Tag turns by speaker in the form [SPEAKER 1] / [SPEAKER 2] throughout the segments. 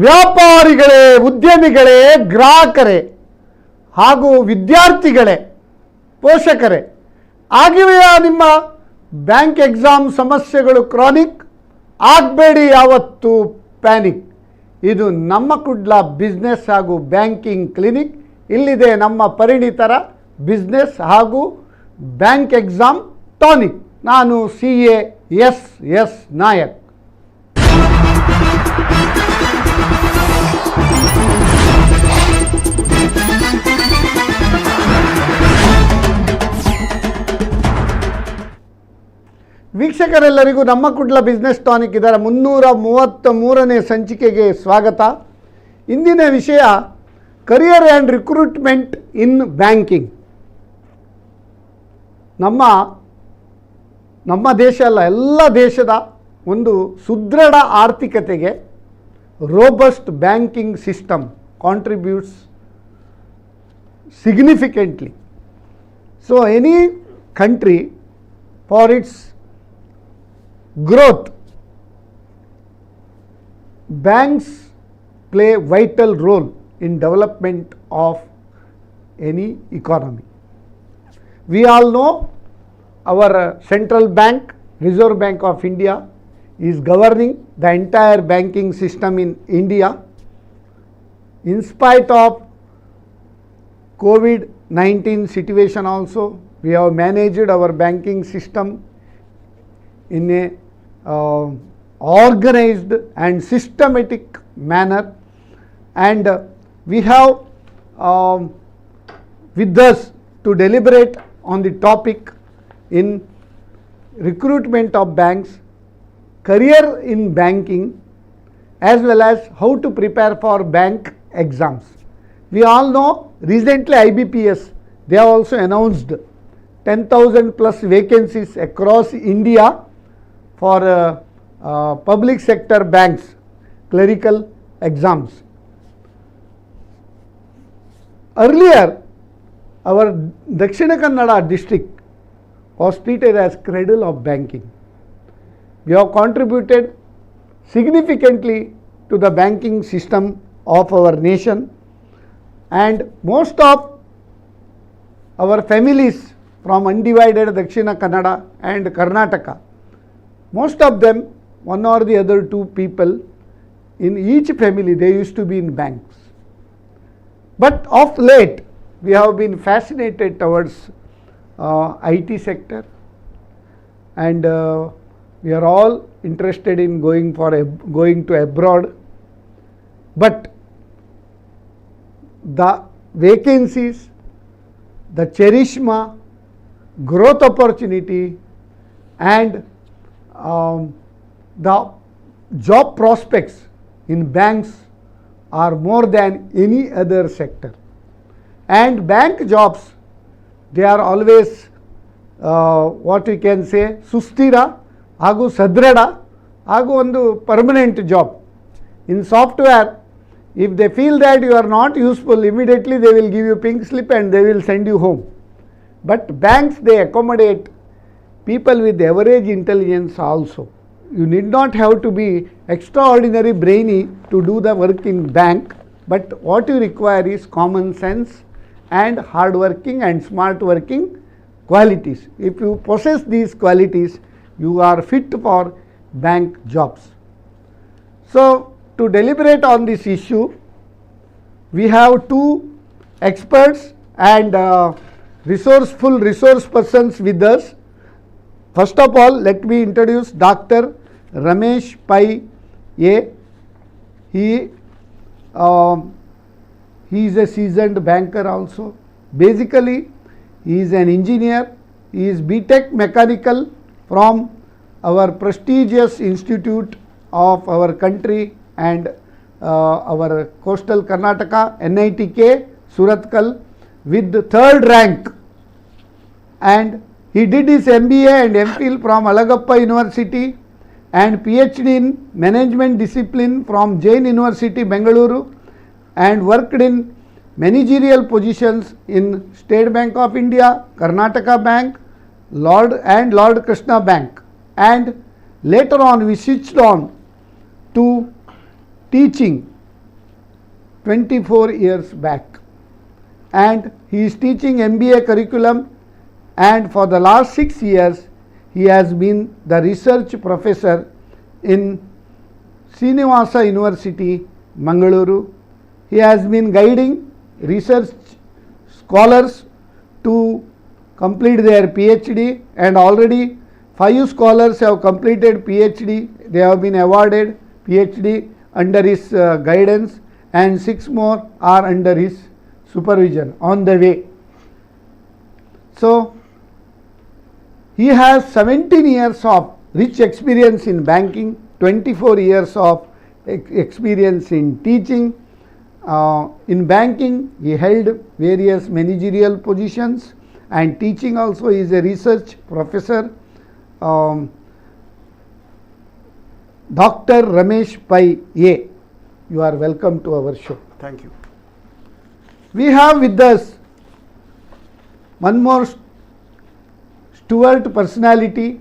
[SPEAKER 1] ವ್ಯಾಪಾರಿಗಳೇ, ಉದ್ಯಮಿಗಳೇ, ಗ್ರಾಹಕರೇ ಹಾಗೂ ವಿದ್ಯಾರ್ಥಿಗಳೇ, ಪೋಷಕರೇ, ಆಗಿವೆಯಾ ನಿಮ್ಮ ಬ್ಯಾಂಕ್ ಎಕ್ಸಾಮ್ ಸಮಸ್ಯೆಗಳು ಕ್ರಾನಿಕ್? ಆಗಬೇಡಿ ಯಾವತ್ತು ಪ್ಯಾನಿಕ್. ಇದು ನಮ್ಮ ಕುಡ್ಲ ಬಿಸ್ನೆಸ್ ಹಾಗೂ ಬ್ಯಾಂಕಿಂಗ್ ಕ್ಲಿನಿಕ್. ಇಲ್ಲಿದೆ ನಮ್ಮ ಪರಿಣಿತರ ಬಿಸ್ನೆಸ್ ಹಾಗೂ ಬ್ಯಾಂಕ್ ಎಕ್ಸಾಮ್ ಟಾನಿಕ್. ನಾನು CA ಎಸ್ ನಾಯಕ್. ವೀಕ್ಷಕರೆಲ್ಲರಿಗೂ ನಮ್ಮ ಕುಡ್ಲ ಬಿಸ್ನೆಸ್ ಟಾನಿಕ್ ಇದರ 333ನೇ ಸಂಚಿಕೆಗೆ ಸ್ವಾಗತ. ಇಂದಿನ ವಿಷಯ career and recruitment in banking. ನಮ್ಮ ದೇಶ ಅಲ್ಲ, ಎಲ್ಲ ದೇಶದ ಒಂದು ಸುದೃಢ ಆರ್ಥಿಕತೆಗೆ robust banking system contributes significantly. So any country, for its growth, banks play vital role in development of any economy. We all know our central bank, Reserve Bank of India, is governing the entire banking system in India. In spite of COVID-19 situation also, we have managed our banking system in a organized and systematic manner, and we have with us to deliberate on the topic in recruitment of banks, career in banking, as well as how to prepare for bank exams. We all know recently IBPS, they have also announced 10,000 plus vacancies across India for public sector banks, clerical exams. Earlier, our Dakshina Kannada district was treated as cradle of banking. We have contributed significantly to the banking system of our nation, and most of our families from undivided Dakshina Kannada and Karnataka, most of them, one or the other two people in each family, they used to be in banks. But of late, we have been fascinated towards IT sector, and we are all interested in going to abroad. But the vacancies, the cherishma, growth opportunity, and the job prospects in banks are more than any other sector. And bank jobs, they are always what we can say sustira ಹಾಗೂ ಸದೃಢ ಹಾಗೂ ಒಂದು permanent job. In software, if they feel that you are not useful, immediately they will give you pink slip and they will send you home. But banks, they accommodate people with average intelligence also. You need not have to be extraordinary brainy to do the work in bank, but what you require is common sense and hard working and smart working qualities. If you possess these qualities, you are fit for bank jobs. So to deliberate on this issue, we have two experts and resourceful resource persons with us. First of all, let me introduce Dr. Ramesh Pai A. He is a seasoned banker also. Basically, he is an engineer. He is BTech Mechanical from our prestigious institute of our country and our coastal Karnataka, NITK, Surathkal, with the 3rd rank. And he did his MBA and MPhil from Alagappa University and PhD in Management Discipline from Jain University, Bengaluru, and worked in managerial positions in State Bank of India, Karnataka Bank, Lord Krishna Bank, and later on we switched on to teaching 24 years back, and he is teaching MBA curriculum, and for the last 6 years he has been the research professor in Srinivasa University, Mangaluru. He has been guiding research scholars to complete their PhD, and already 5 scholars have completed PhD. They have been awarded PhD under his guidance, and 6 more are under his supervision on the way. So he has 17 years of rich experience in banking, 24 years of experience in teaching. In banking he held various managerial positions, and teaching also. He is a research professor. Dr. Ramesh Pai A, you are welcome to our show.
[SPEAKER 2] Thank you.
[SPEAKER 1] We have with us one more Stuart personality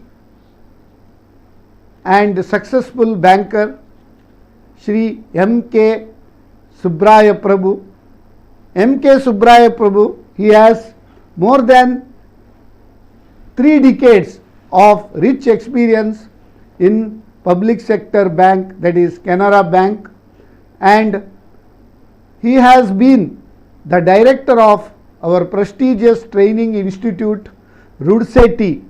[SPEAKER 1] and successful banker, Shri M.K. Subraya Prabhu. M.K. Subraya Prabhu, he has more than 3 decades of rich experience in public sector bank, that is Canara Bank, and he has been the director of our prestigious training institute RUDSETI,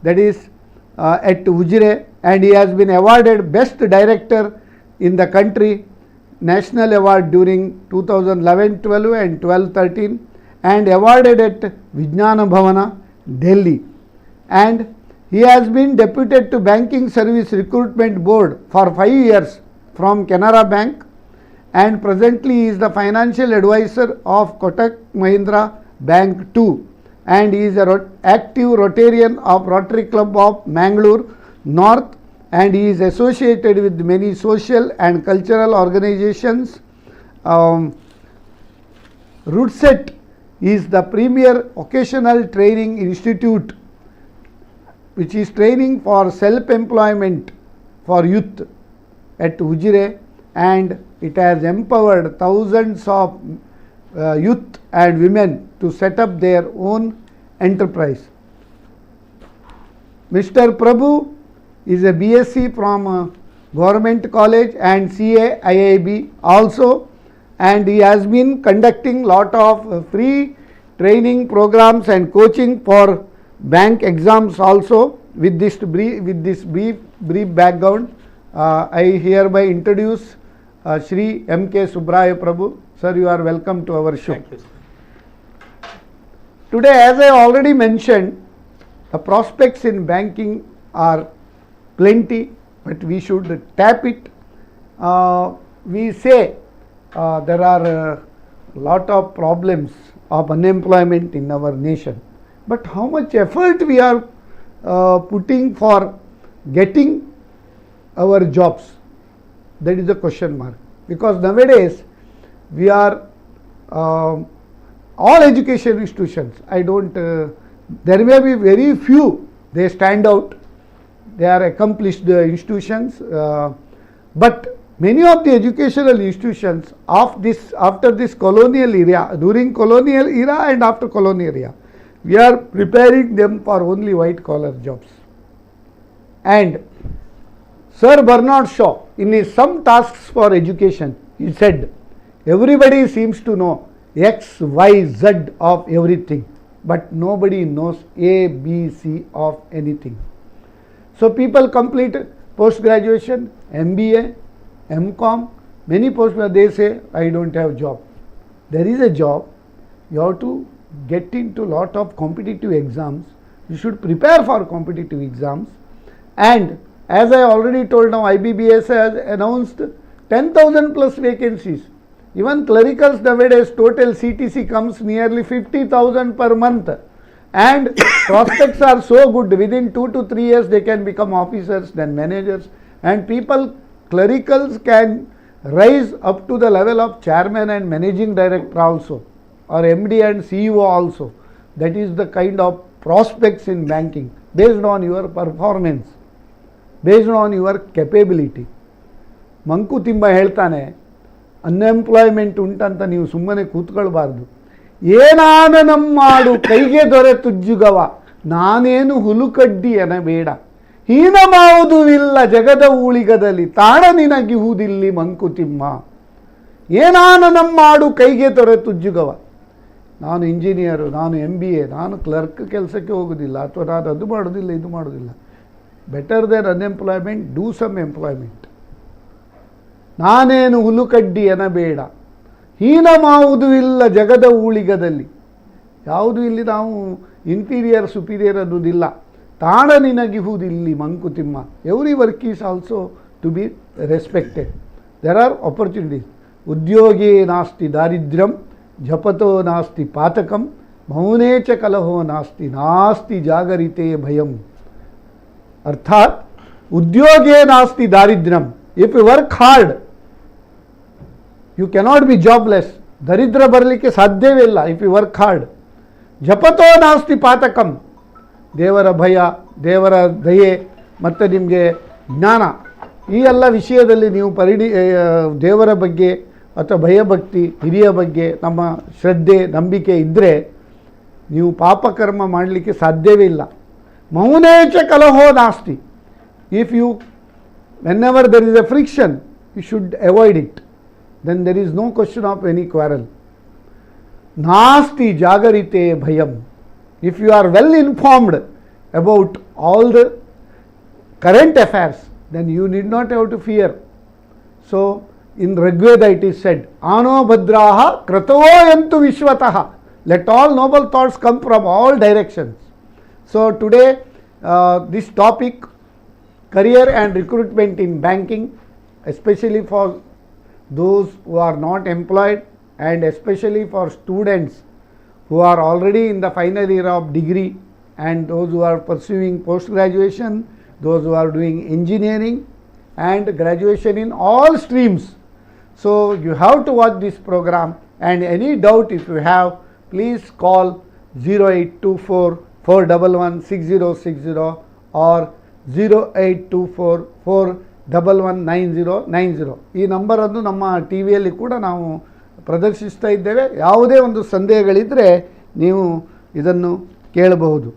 [SPEAKER 1] that is at Ujire, and he has been awarded best director in the country, national award during 2011-12 and 12-13, and awarded at Vijnana Bhavana, Delhi. And he has been deputed to Banking Service Recruitment Board for 5 years from Canara Bank, and presently he is the financial advisor of Kotak Mahindra Bank 2, and he is an active Rotarian of Rotary Club of Mangalore North, and he is associated with many social and cultural organizations. RUDSET is the premier occasional training institute which is training for self-employment for youth at Ujire, and it has empowered thousands of youth and women to set up their own enterprise. Mr. Prabhu is a BSc from Government College and CA IIB also, and he has been conducting lot of free training programs and coaching for bank exams also. With this brief background, I hereby introduce Shri M.K. Subraya Prabhu. Sir, you are welcome to our show.
[SPEAKER 2] Thank you, sir.
[SPEAKER 1] Today, as I already mentioned, the prospects in banking are plenty, but we should tap it. We say there are a lot of problems of unemployment in our nation, but how much effort we are putting for getting our jobs, that is the question mark. Because nowadays we are all education institutions, I don't there may be very few, they stand out, they are accomplished institutions, but many of the educational institutions of this, after this colonial era, during colonial era and after colonial era, we are preparing them for only white collar jobs. And Sir Bernard Shaw, in his Some Tasks for Education, he said, everybody seems to know X, Y, Z of everything, but nobody knows A, B, C of anything. So people complete post-graduation, MBA, MCom, many they say, I don't have job. There is a job, you have to get into lot of competitive exams, you should prepare for competitive exams, and as I already told now, IBBS has announced 10,000 plus vacancies. Even clericals nowadays, total CTC comes nearly 50,000 per month, and prospects are so good, within 2 to 3 years they can become officers, then managers, and people, clericals can rise up to the level of chairman and managing director also, or MD and CEO also. That is the kind of prospects in banking, based on your performance, based on your capability. ಮಂಕು ತಿಮ್ಮ ಹೇಳ್ತಾನೆ, unemployment ಉಂಟಂತ ನೀವು ಸುಮ್ಮನೆ ಕೂತ್ಕೊಳ್ಬಾರ್ದು. ಏನಾನ ನಮ್ಮಾಡು ಕೈಗೆ ದೊರೆತುಜ್ಜುಗವ, ನಾನೇನು ಹುಲುಕಡ್ಡಿ ಎನಬೇಡ, ಹೀನಮಾವುದು ಇಲ್ಲ ಜಗದ ಊಳಿಗದಲ್ಲಿ, ತಾಣ ನಿನಗಿಹುದಿಲ್ಲಿ ಮಂಕುತಿಮ್ಮ. ಏನಾನ ನಮ್ಮಾಡು ಕೈಗೆ ದೊರೆತುಜ್ಜುಗವ, ನಾನು ಇಂಜಿನಿಯರು, ನಾನು MBA, ನಾನು ಕ್ಲರ್ಕ್ ಕೆಲಸಕ್ಕೆ ಹೋಗೋದಿಲ್ಲ, ಅಥವಾ ನಾನು ಅದು ಮಾಡೋದಿಲ್ಲ ಇದು ಮಾಡೋದಿಲ್ಲ. Better then unemployment, do some employment. ನಾನೇನು ಹುಲುಕಡ್ಡಿ ಎನಬೇಡ, ಹೀನಮಾವುದು ಇಲ್ಲ ಜಗದ ಊಳಿಗದಲ್ಲಿ. ಯಾವುದು ಇಲ್ಲಿ ನಾವು ಇನ್ಫೀರಿಯರ್ ಸುಪೀರಿಯರ್ ಅನ್ನೋದಿಲ್ಲ. ತಾಣ ನಿನಗಿಹುದಿಲ್ಲಿ Mankuthimma. Every work is also to be respected. There are opportunities. ಉದ್ಯೋಗೇ ನಾಸ್ತಿ ದಾರಿದ್ರ್ಯಂ, ಜಪತೋ ನಾಸ್ತಿ ಪಾತಕಂ, ಮೌನೇ ಚ ಕಲಹೋ ನಾಸ್ತಿ, ನಾಸ್ತಿ ಜಾಗರಿತೆ ಭಯಂ. ಅರ್ಥಾತ್ ಉದ್ಯೋಗೇ ನಾಸ್ತಿ ದಾರಿದ್ರ್ಯಂ. If you work hard you cannot be jobless. ದರಿದ್ರ ಬರಲಿಕ್ಕೆ ಸಾಧ್ಯವೇ ಇಲ್ಲ ಇಫ್ ಯು ವರ್ಕ್ ಹಾರ್ಡ್. ಜಪತೋ ನಾಸ್ತಿ ಪಾತಕಂ. ದೇವರ ಭಯ, ದೇವರ ದಯೆ ಮತ್ತು ನಿಮಗೆ ಜ್ಞಾನ, ಈ ಎಲ್ಲ ವಿಷಯದಲ್ಲಿ ನೀವು ದೇವರ ಬಗ್ಗೆ ಅಥವಾ ಭಯಭಕ್ತಿ, ಹಿರಿಯ ಬಗ್ಗೆ ನಮ್ಮ ಶ್ರದ್ಧೆ ನಂಬಿಕೆ ಇದ್ದರೆ ನೀವು ಪಾಪಕರ್ಮ ಮಾಡಲಿಕ್ಕೆ ಸಾಧ್ಯವೇ ಇಲ್ಲ. ಮೌನೇಚ ಕಲಹೋ ನಾಸ್ತಿ. If you whenever there is a friction you should avoid it. then there is no question of any quarrel. Nasti jagarite bhayam. If you are well informed about all the current affairs, then you need not have to fear. So in Rigveda it is said, ano bhadraha kratavo yantu vishwataha. Let all noble thoughts come from all directions. So today this topic, career and recruitment in banking, especially for those who are not employed and especially for students who are already in the final year of degree and those who are pursuing post graduation, those who are doing engineering and graduation in all streams. So you have to watch this program, and any doubt if you have, please call 0824 411 6060 or 0824 4119090. ಈ ನಂಬರನ್ನು ನಮ್ಮ T ವಿಯಲ್ಲಿ ಕೂಡ ನಾವು ಪ್ರದರ್ಶಿಸ್ತಾ ಇದ್ದೇವೆ. ಯಾವುದೇ ಒಂದು ಸಂದೇಹಗಳಿದ್ದರೆ ನೀವು ಇದನ್ನು ಕೇಳಬಹುದು.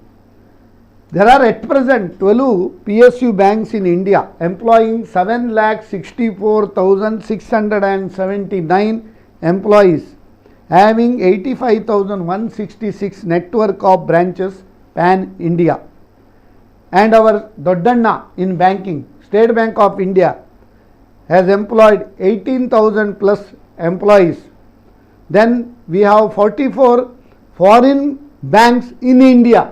[SPEAKER 1] There are at present 12 PSU banks in India employing 7,64,679 employees, having 85,166 network of branches pan India. And our Doddanna in banking, State Bank of India, has employed 18,000 plus employees. Then we have 44 foreign banks in India.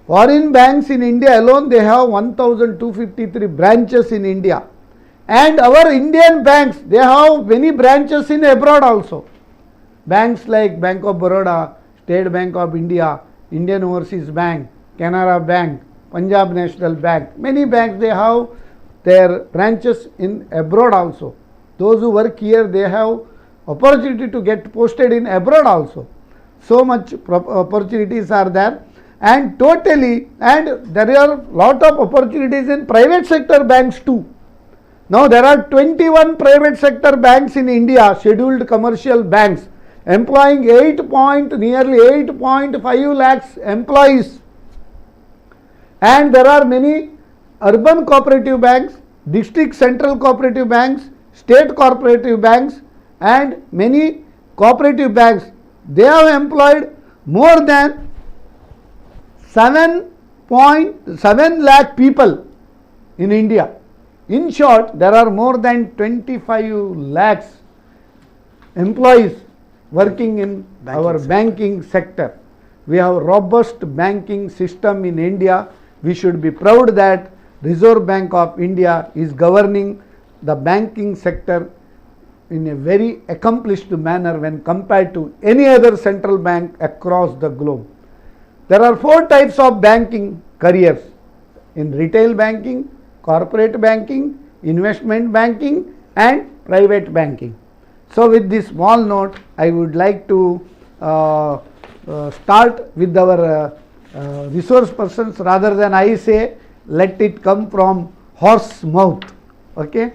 [SPEAKER 1] Foreign banks in India alone, they have 1,253 branches in India. And our Indian banks, they have many branches in abroad also. Banks like Bank of Baroda, State Bank of India, Indian Overseas Bank, Canara Bank, Punjab National Bank, many banks, they have their branches in abroad also. Those who work here, they have opportunity to get posted in abroad also. So much opportunities are there, and totally, and there are lot of opportunities in private sector banks too. Now there are 21 private sector banks in India, scheduled commercial banks, employing nearly 8.5 lakhs employees. And there are many urban cooperative banks, district central cooperative banks, state cooperative banks, and many cooperative banks. They have employed more than 7.7 lakh people in India. In short, there are more than 25 lakhs employees working in our banking sector. We have a robust banking system in India. We should be proud that Reserve Bank of India is governing the banking sector in a very accomplished manner when compared to any other central bank across the globe. There are 4 types of banking careers: in retail banking, corporate banking, investment banking, and private banking. So with this small note, I would like to start with our resource persons. Rather than I say, let it come from horse mouth. Okay.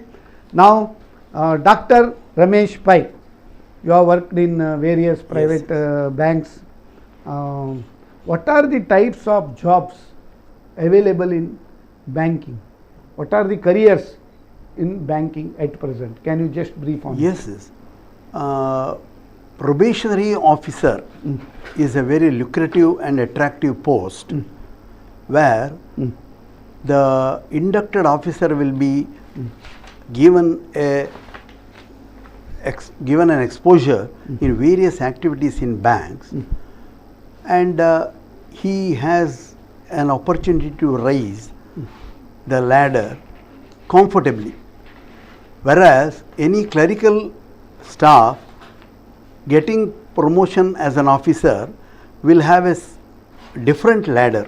[SPEAKER 1] Now Dr. Ramesh Pai, you have worked in various private banks. What are the types of jobs available in banking? What are the careers in banking at present? Can you just brief on
[SPEAKER 2] Yes, yes. Probationary officer is a very lucrative and attractive post where the inducted officer will be given an exposure in various activities in banks, and he has an opportunity to rise the ladder comfortably, whereas any clerical staff getting promotion as an officer will have a different ladder,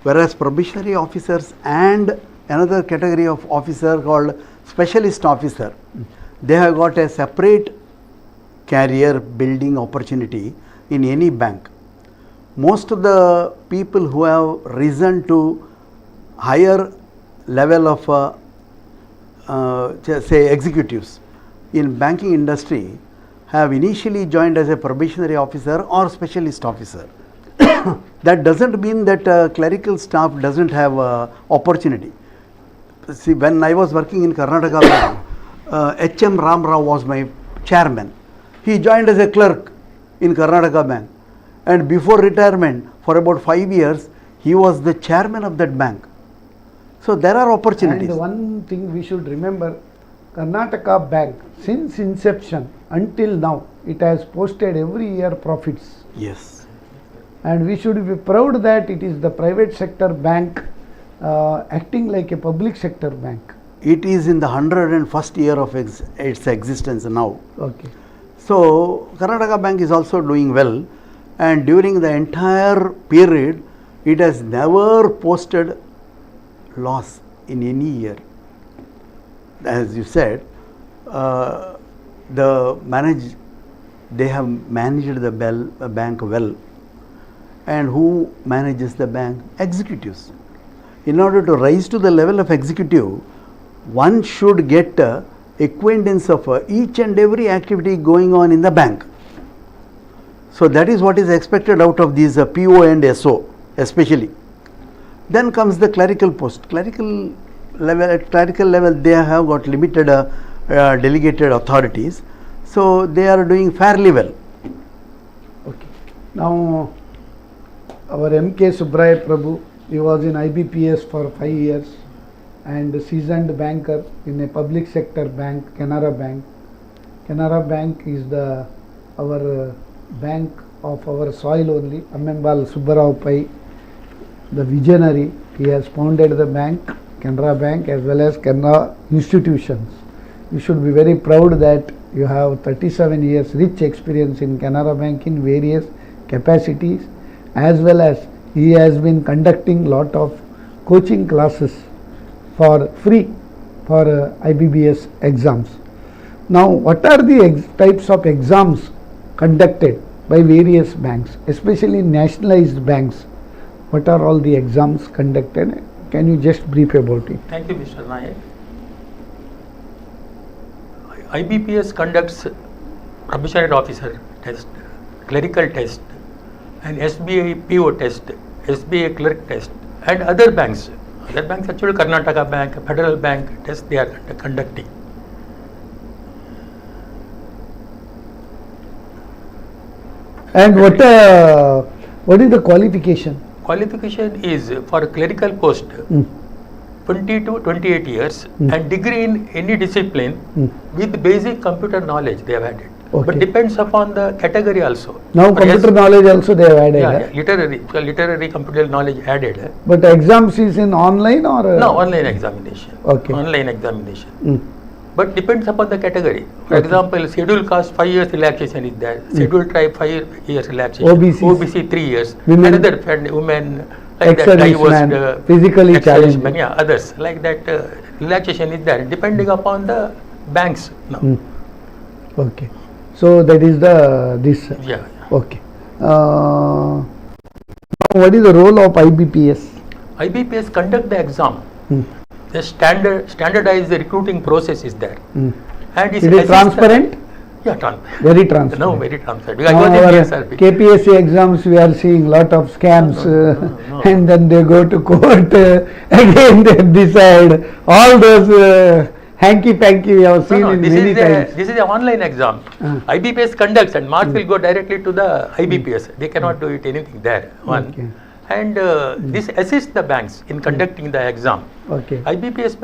[SPEAKER 2] whereas probationary officers and another category of officer called specialist officer, they have got a separate career building opportunity in any bank. Most of the people who have risen to higher level of say executives in banking industry have initially joined as a probationary officer or specialist officer. That doesn't mean that clerical staff doesn't have opportunity. See, when I was working in Karnataka Bank, H.M. Ram Rao was my chairman. He joined as a clerk in Karnataka Bank, and before retirement for about 5 years he was the chairman of that bank. So there are opportunities.
[SPEAKER 1] And one thing we should remember, Karnataka Bank, since inception until now, it has posted every year profits.
[SPEAKER 2] Yes.
[SPEAKER 1] And we should be proud that it is the private sector bank acting like a public sector bank.
[SPEAKER 2] It is in the 101st year of its existence now.
[SPEAKER 1] Okay.
[SPEAKER 2] So Karnataka Bank is also doing well, and during the entire period it has never posted loss in any year. As you said, they have managed the bank well. And who manages the bank? Executives. In order to rise to the level of executive, one should get acquaintance of each and every activity going on in the bank. So that is what is expected out of these PO and SO especially. Then comes the clerical post. Clerical level they have got limited delegated authorities, so they are doing fairly well.
[SPEAKER 1] Okay. Now our MK Subbraya Prabhu, he was in IBPS for 5 years and a seasoned banker in a public sector bank, Canara Bank. Canara Bank is our bank of our soil only. Amembal Subbarao Pai, the visionary, he has founded the bank, Canara Bank, as well as Canara institutions. You should be very proud that you have 37 years rich experience in Canara Bank in various capacities, as well as he has been conducting lot of coaching classes for free for IBBS exams. Now, what are the types of exams conducted by various banks, especially nationalized banks? What are all the exams conducted? Can you just brief about it?
[SPEAKER 3] Thank you, Mr. Nayak. IBPS conducts probationary officer test, clerical test, and SBI PO test, SBI clerk test, and other banks. Other banks, actually Karnataka Bank, Federal Bank test they are conducting.
[SPEAKER 1] And what is the qualification?
[SPEAKER 3] Qualification is for clerical post 20 to 28 years and degree in any discipline with basic computer knowledge they have added.
[SPEAKER 1] Okay.
[SPEAKER 3] But depends upon the category also.
[SPEAKER 1] Now
[SPEAKER 3] But
[SPEAKER 1] computer knowledge also they have added.
[SPEAKER 3] Yeah, literary computer knowledge added.
[SPEAKER 1] But exams is in online or?
[SPEAKER 3] No, online examination.
[SPEAKER 1] Okay.
[SPEAKER 3] Online examination. But depends upon the category. For example, scheduled caste 5 years relaxation is there. Scheduled tribe 5 years relaxation. OBC 3 years.
[SPEAKER 1] Women,
[SPEAKER 3] another women like that divorced,
[SPEAKER 1] physically challenged.
[SPEAKER 3] Yeah, others like that relaxation is there depending upon the banks now.
[SPEAKER 1] Okay. So that is this.
[SPEAKER 3] Yeah.
[SPEAKER 1] Okay. What is the role of IBPS?
[SPEAKER 3] IBPS conduct the exam. The standardized recruiting process is there. And
[SPEAKER 1] It is transparent?
[SPEAKER 3] Yeah, transparent.
[SPEAKER 1] Very transparent.
[SPEAKER 3] No, very transparent. Because
[SPEAKER 1] Now
[SPEAKER 3] I was in
[SPEAKER 1] our
[SPEAKER 3] PSRP.
[SPEAKER 1] KPSC exams, we are seeing lot of scams,
[SPEAKER 3] No.
[SPEAKER 1] and then they go to court, again they decide. All those hanky-panky we have seen in many times.
[SPEAKER 3] This is an online exam. IBPS conducts and marks will go directly to the IBPS. They cannot do it anything there. One.
[SPEAKER 1] Okay.
[SPEAKER 3] And this assists the banks in conducting the exam.
[SPEAKER 1] Okay.
[SPEAKER 3] IBPS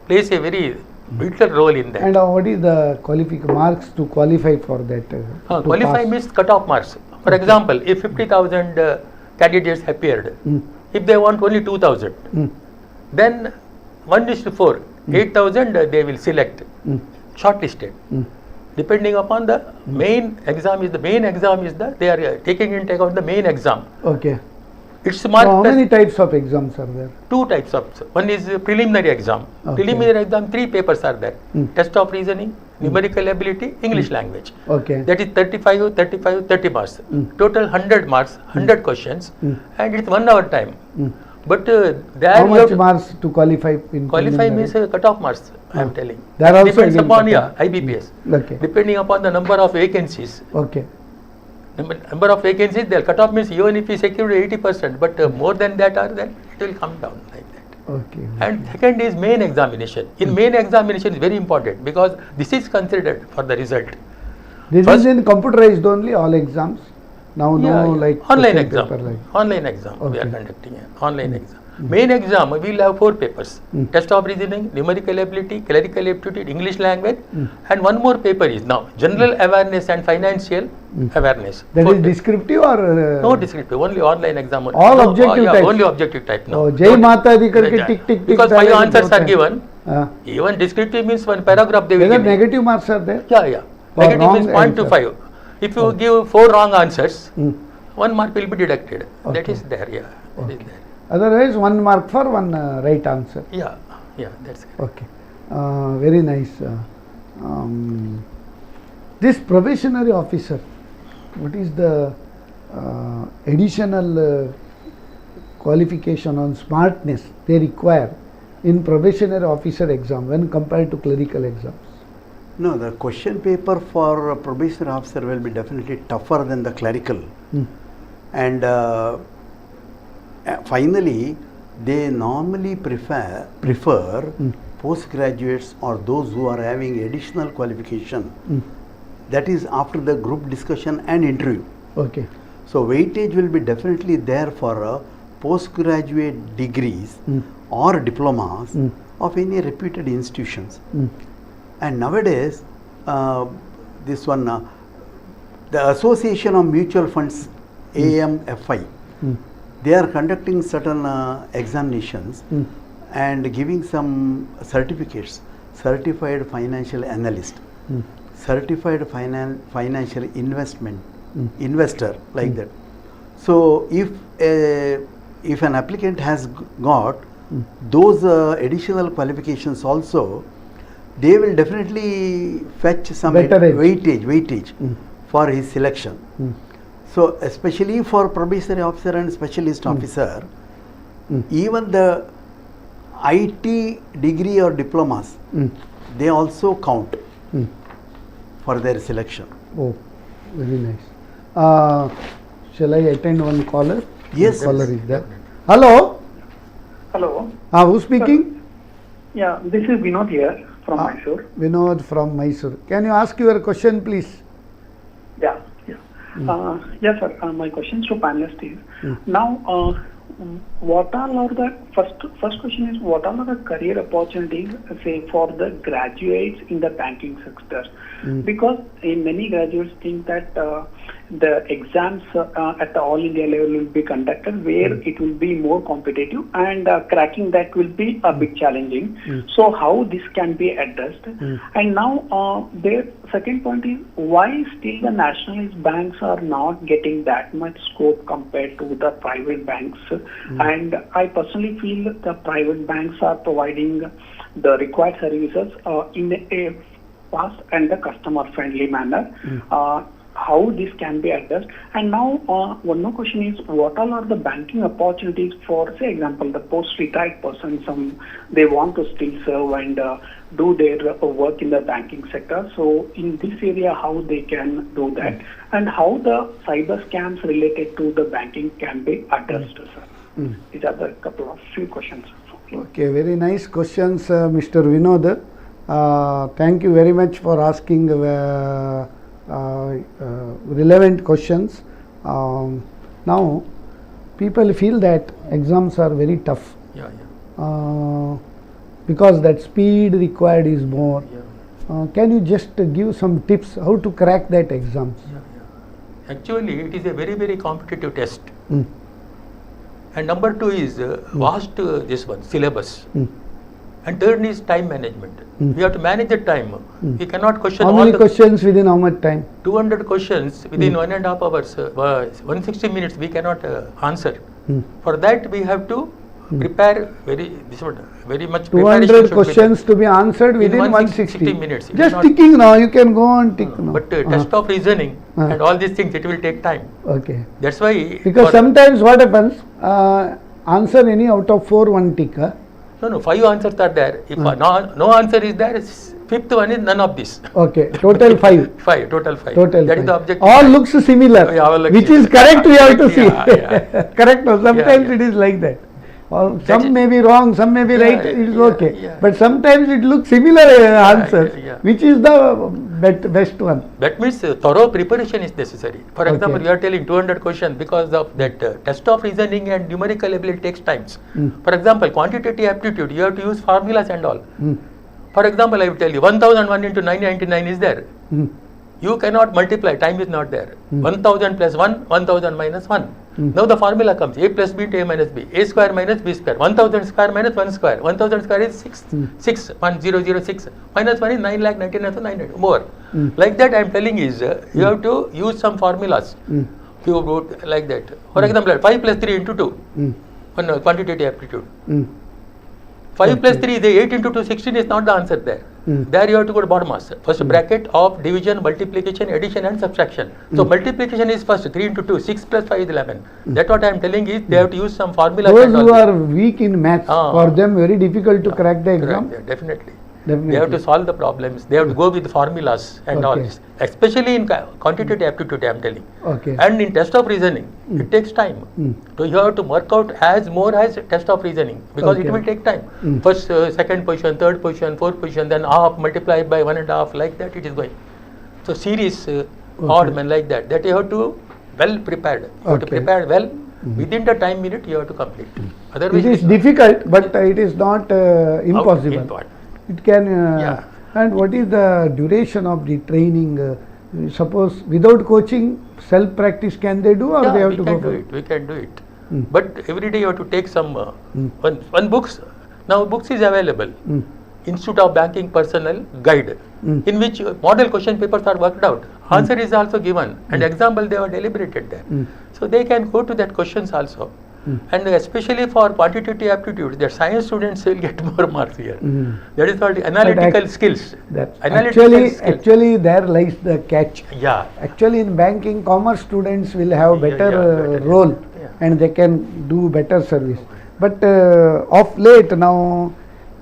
[SPEAKER 3] plays a very vital role in that.
[SPEAKER 1] And what is the marks to qualify for that? To
[SPEAKER 3] Qualify
[SPEAKER 1] pass?
[SPEAKER 3] means cut-off marks. For example, if 50,000 candidates appeared, if they want only 2,000, then 1:4, 8,000 they will select, shortlisted. Depending upon the main exam they are taking into account the main exam.
[SPEAKER 1] Okay.
[SPEAKER 3] It's marked
[SPEAKER 1] So how
[SPEAKER 3] as
[SPEAKER 1] many types of exams are there?
[SPEAKER 3] two types of. One is preliminary exam.
[SPEAKER 1] Okay.
[SPEAKER 3] Preliminary exam, 3 papers are there. Test of reasoning, numerical ability, English language.
[SPEAKER 1] Okay.
[SPEAKER 3] That is 30 marks. Total 100 marks, 100 questions, and it's 1 hour time. But there
[SPEAKER 1] How
[SPEAKER 3] you
[SPEAKER 1] much
[SPEAKER 3] have to
[SPEAKER 1] marks to qualify in
[SPEAKER 3] qualify
[SPEAKER 1] preliminary?
[SPEAKER 3] means cut-off marks, I am telling.
[SPEAKER 1] That also
[SPEAKER 3] Depends
[SPEAKER 1] again
[SPEAKER 3] upon
[SPEAKER 1] cut-off.
[SPEAKER 3] IBPS.
[SPEAKER 1] Okay.
[SPEAKER 3] Depending upon the number of vacancies.
[SPEAKER 1] Okay.
[SPEAKER 3] Number of vacancies, their cut-off means even if we secure 80%, but more than that are then it will come down like that.
[SPEAKER 1] Okay.
[SPEAKER 3] And second is main examination. In main examination is very important because this is considered for the result.
[SPEAKER 1] This
[SPEAKER 3] First-
[SPEAKER 1] is in computerized only, all exams? Now no like
[SPEAKER 3] online
[SPEAKER 1] question
[SPEAKER 3] exam.
[SPEAKER 1] paper like.
[SPEAKER 3] Online exam we are
[SPEAKER 1] Okay.
[SPEAKER 3] conducting an online exam. Main exam we will have 4 papers. Test of reasoning, numerical ability, clerical aptitude, English language, and one more paper is now general awareness and financial awareness.
[SPEAKER 1] That
[SPEAKER 3] 4
[SPEAKER 1] is
[SPEAKER 3] papers.
[SPEAKER 1] descriptive or?
[SPEAKER 3] No descriptive, only online exam.
[SPEAKER 1] All objective types?
[SPEAKER 3] Only objective type. No.
[SPEAKER 1] Oh, Jai
[SPEAKER 3] No,
[SPEAKER 1] Mata Di karke
[SPEAKER 3] yeah.
[SPEAKER 1] tick, tick, tick,
[SPEAKER 3] Because
[SPEAKER 1] that
[SPEAKER 3] 5
[SPEAKER 1] is
[SPEAKER 3] answers are
[SPEAKER 1] important.
[SPEAKER 3] given.
[SPEAKER 1] Uh,
[SPEAKER 3] Even descriptive means one paragraph they will
[SPEAKER 1] whether
[SPEAKER 3] give.
[SPEAKER 1] negative marks are there?
[SPEAKER 3] Yeah.
[SPEAKER 1] For
[SPEAKER 3] Negative
[SPEAKER 1] wrong
[SPEAKER 3] means 0 to
[SPEAKER 1] answer.
[SPEAKER 3] 5. If you give 4 wrong answers, 1 mark will be deducted. That
[SPEAKER 1] Okay.
[SPEAKER 3] is there, yeah. That is there.
[SPEAKER 1] Otherwise 1 mark for one right answer.
[SPEAKER 3] Yeah, that's correct.
[SPEAKER 1] Okay. Very nice. This probationary officer, what is the additional qualification on smartness they require in probationary officer exam when compared to clerical exams?
[SPEAKER 2] No, the question paper for a probation officer will be definitely tougher than the clerical. And finally, they normally prefer postgraduates or those who are having additional qualification. That is after the group discussion and interview.
[SPEAKER 1] Okay.
[SPEAKER 2] So weightage will be definitely there for postgraduate degrees or diplomas of any reputed institutions. And nowadays, this one, the Association of Mutual Funds, AMFI, they are conducting certain examinations and giving some certificates, certified financial analyst, certified financial investor, like that. So if an applicant has got those additional qualifications also, they will definitely fetch some
[SPEAKER 1] Better edge.
[SPEAKER 2] weightage for his selection. So especially for probationary officer and specialist officer, even the IT degree or diplomas, they also count for their selection.
[SPEAKER 1] Oh, very nice. Shall I attend one caller?
[SPEAKER 2] Yes.
[SPEAKER 1] One caller is there. Hello.
[SPEAKER 4] Hello.
[SPEAKER 1] Who's speaking?
[SPEAKER 4] Yeah, this is Vinod here from Mysore.
[SPEAKER 1] Vinod from Mysore. Can you ask your question, please?
[SPEAKER 4] Yeah. Yes, sir. My question to panelist is now. What all are the first question is what all are the career opportunities say for the graduates in the banking sector? Because many graduates think that the exams at the all India level will be conducted where it will be more competitive and cracking that will be a bit challenging. So how this can be addressed? And now their second point is why still the nationalized banks are not getting that much scope compared to the private banks? And I personally feel the private banks are providing the required services in a fast and the customer friendly manner. how this can be addressed. And now one more question is, what all are the banking opportunities for, say, example, the post-retired person, they want to still serve and do their work in the banking sector. So in this area, how they can do that, and how the cyber scams related to the banking can be addressed, sir. These are the few questions.
[SPEAKER 1] Okay, very nice questions, Mr. Vinod. Thank you very much for asking relevant questions. Now, people feel that exams are very tough. Because that speed required is more. Can you just give some tips how to crack that exams?
[SPEAKER 3] Actually, it is a very, very competitive test. And number 2 is vast this one syllabus. And third is time management. We have to manage the time. We cannot question
[SPEAKER 1] how many questions within how much time?
[SPEAKER 3] 200 questions within 1.5 hours, 160 minutes we cannot answer. For that we have to prepare very much
[SPEAKER 1] 200 questions to be answered within 160
[SPEAKER 3] minutes.
[SPEAKER 1] Just ticking now, you can go on tick now.
[SPEAKER 3] But test of reasoning and all these things, it will take time.
[SPEAKER 1] Okay.
[SPEAKER 3] That's why.
[SPEAKER 1] Because sometimes what happens, answer any out of 4, 1 tick.
[SPEAKER 3] No, 5 answers are there. If no answer is there, 5th one is none of this.
[SPEAKER 1] Okay, total 5.
[SPEAKER 3] 5, total 5.
[SPEAKER 1] Total
[SPEAKER 3] that
[SPEAKER 1] 5.
[SPEAKER 3] is the objective.
[SPEAKER 1] All looks similar, which is correct, we have to see. Correct, no? Sometimes it is like that. Some may be wrong, some may be right, it is okay. But sometimes it looks similar answers, which is the best one.
[SPEAKER 3] That means thorough preparation is necessary. For example, we are telling 200 questions because of that test of reasoning and numerical ability takes times. For example, quantitative aptitude, you have to use formulas and all. For example, I will tell you 1001 into 999 is there. You cannot multiply, time is not there. 1000 plus 1, 1000 minus 1. Now the formula comes, a plus b into a minus b, a square minus b square, 1000 square minus 1 square, 1000 square is 6, 1006, minus 1 is 9,99,900, more. Like that I am telling is, you have to use some formulas. You wrote like that. For example, 5 plus 3 into 2, one quantitative aptitude. 5 plus 3 is 8 into 2, 16 is not the answer there. There you have to go to bottom master. First bracket of division, multiplication, addition and subtraction. So multiplication is first, 3 into 2, 6 plus 5 is 11. That what I am telling is they have to use some formula.
[SPEAKER 1] Those who are weak in maths, for them very difficult to crack the exam.
[SPEAKER 3] Definitely. They have to solve the problems. They have to go with formulas and all this. Especially in quantitative aptitude I am telling. And in test of reasoning, it takes time. So you have to work out as more as test of reasoning because it will take time. First, second position, third position, fourth position, then half multiplied by 1.5, like that it is going. So series, odd man like that. That you have to well prepared. You have to prepare well. Within the time minute you have to complete. Otherwise
[SPEAKER 1] it is difficult, but it is not impossible. It can, and what is the duration of the training? Suppose without coaching, self-practice can they do, or they have to go for it?
[SPEAKER 3] We can do it. But every day you have to take some, one books, now books is available. Institute of Banking Personnel Guide, in which model question papers are worked out. Answer is also given, and example they are deliberated there. So they can go to that questions also. And especially for quantitative aptitude, the science students will get more marks here. That is called analytical skills.
[SPEAKER 1] Actually, there lies the catch.
[SPEAKER 3] Yeah.
[SPEAKER 1] Actually, in banking, commerce students will have better role, and they can do better service. But of late now,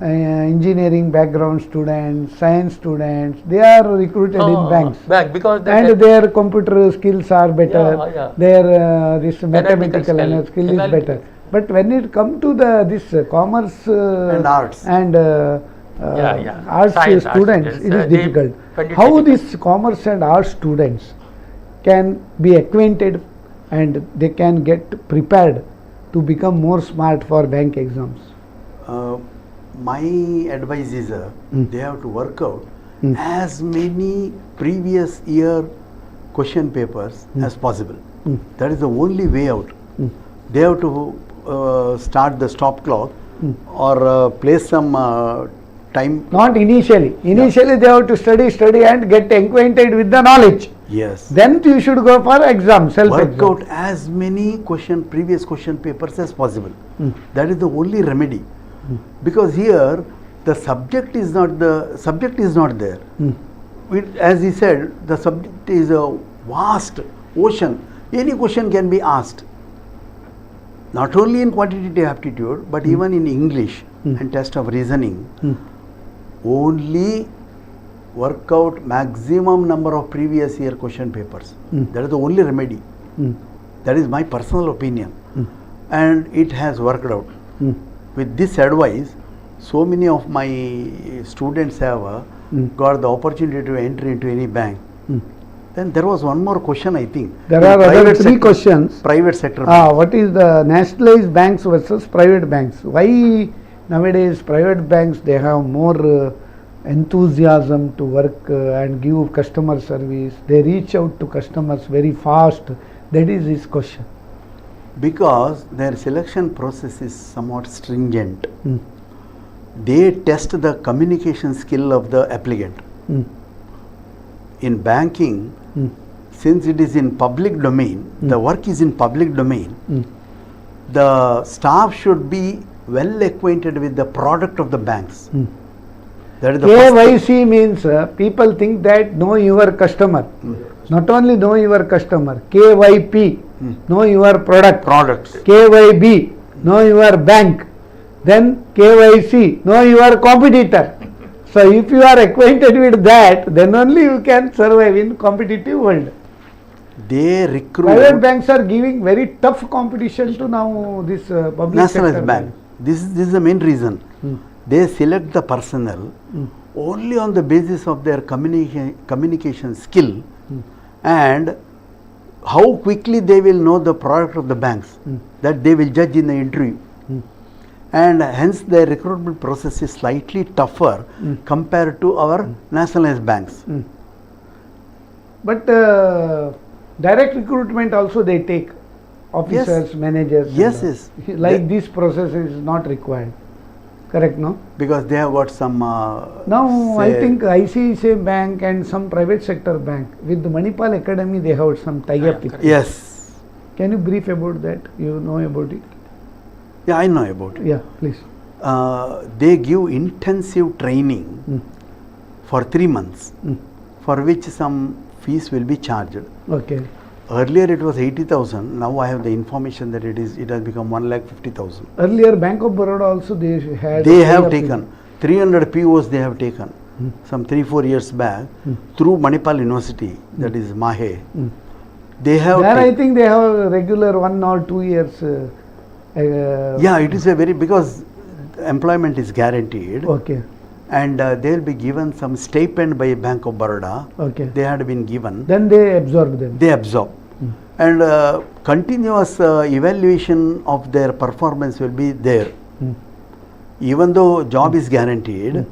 [SPEAKER 1] engineering background students, science students, they are recruited in banks.
[SPEAKER 3] Because
[SPEAKER 1] and their computer skills are better. Their this mathematical skill is better. But when it comes to this commerce
[SPEAKER 2] and arts
[SPEAKER 1] arts students, it is difficult. How these commerce and arts students can be acquainted and they can get prepared to become more smart for bank exams?
[SPEAKER 2] My advice is they have to work out as many previous year question papers as possible. That is the only way out. They have to start the stop clock or place some time.
[SPEAKER 1] Not initially. Initially they have to study and get acquainted with the knowledge.
[SPEAKER 2] Yes.
[SPEAKER 1] Then you should go for exam, self-exam.
[SPEAKER 2] Work out as many previous question papers as possible. That is the only remedy. Because here the subject is not there. As he said, the subject is vast ocean. Any question can be asked. Not only in quantitative aptitude, but even in English and test of reasoning. Only work out maximum number of previous year question papers. That is the only remedy. That is my personal opinion. And it has worked out. With this advice, so many of my students have got the opportunity to enter into any bank. Then there was one more question, I think.
[SPEAKER 1] There are other three
[SPEAKER 2] sector,
[SPEAKER 1] questions.
[SPEAKER 2] Private sector banks.
[SPEAKER 1] What is the nationalized banks versus private banks? Why nowadays private banks, they have more enthusiasm to work and give customer service. They reach out to customers very fast. That is his question.
[SPEAKER 2] Because their selection process is somewhat stringent. They test the communication skill of the applicant. In banking, since it is in public domain, the work is in public domain, the staff should be well acquainted with the product of the banks. That is the
[SPEAKER 1] KYC means people think that know your customer. Not only know your customer, KYP, know your product.
[SPEAKER 2] products.
[SPEAKER 1] KYB, know your bank. Then KYC, know your competitor. So if you are acquainted with that, then only you can survive in competitive world.
[SPEAKER 2] They recruit
[SPEAKER 1] Private banks are giving very tough competition to now this public
[SPEAKER 2] nationalized
[SPEAKER 1] sector
[SPEAKER 2] bank. This is the main reason. They select the personnel only on the basis of their communication skill and how quickly they will know the product of the banks that they will judge in the interview. And hence their recruitment process is slightly tougher compared to our nationalized banks.
[SPEAKER 1] But direct recruitment also they take officers, managers.
[SPEAKER 2] Yes,
[SPEAKER 1] and
[SPEAKER 2] yes.
[SPEAKER 1] Like this process is not required. Correct, no?
[SPEAKER 2] Because they have got some.
[SPEAKER 1] Now I think ICICI Bank and some private sector bank with the Manipal Academy they have some tie-up. with it.
[SPEAKER 2] Yes.
[SPEAKER 1] Can you brief about that? You know about it?
[SPEAKER 2] Yeah, I know about it.
[SPEAKER 1] Yeah, please.
[SPEAKER 2] They give intensive training for 3 months, for which some fees will be charged.
[SPEAKER 1] Okay.
[SPEAKER 2] Earlier it was 80,000. Now I have the information that it has become 1,50,000.
[SPEAKER 1] Earlier Bank of Baroda also they had.
[SPEAKER 2] They have taken 300 POs. They have taken some 3-4 years back through Manipal University, that is Mahe. They have.
[SPEAKER 1] There I think they have regular 1 or 2 years.
[SPEAKER 2] Yeah, it is a very, because employment is guaranteed.
[SPEAKER 1] Okay.
[SPEAKER 2] And they will be given some stipend by Bank of Baroda.
[SPEAKER 1] Okay.
[SPEAKER 2] They had been given.
[SPEAKER 1] Then they absorb them.
[SPEAKER 2] They absorb. And continuous evaluation of their performance will be there. Even though job is guaranteed,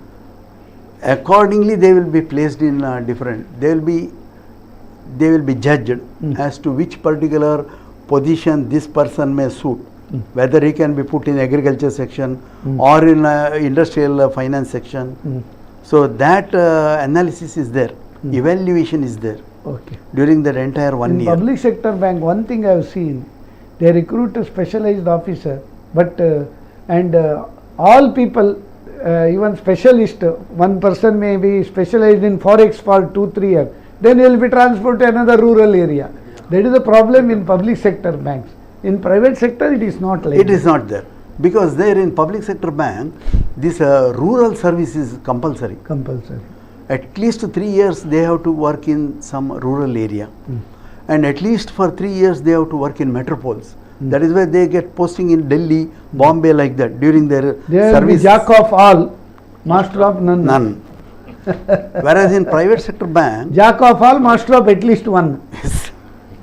[SPEAKER 2] accordingly they will be placed in different. They will be judged as to which particular position this person may suit. Whether he can be put in agriculture section or in industrial finance section. So that analysis is there, evaluation is there during that entire 1 year.
[SPEAKER 1] In public sector bank, one thing I have seen, they recruit a specialized officer, but all people, even specialist, one person may be specialized in forex for 2-3 years, then he will be transferred to another rural area. That is the problem in public sector banks. In private sector, it is not like
[SPEAKER 2] it is not there, because there in public sector bank, this rural service is compulsory.
[SPEAKER 1] Compulsory.
[SPEAKER 2] At least 3 years they have to work in some rural area, and at least for 3 years they have to work in metropoles. That is why they get posting in Delhi, Bombay, like that during their
[SPEAKER 1] They will be
[SPEAKER 2] service.
[SPEAKER 1] jack of all, master of none.
[SPEAKER 2] None. Whereas in private sector bank,
[SPEAKER 1] Jack of all, master of at least one.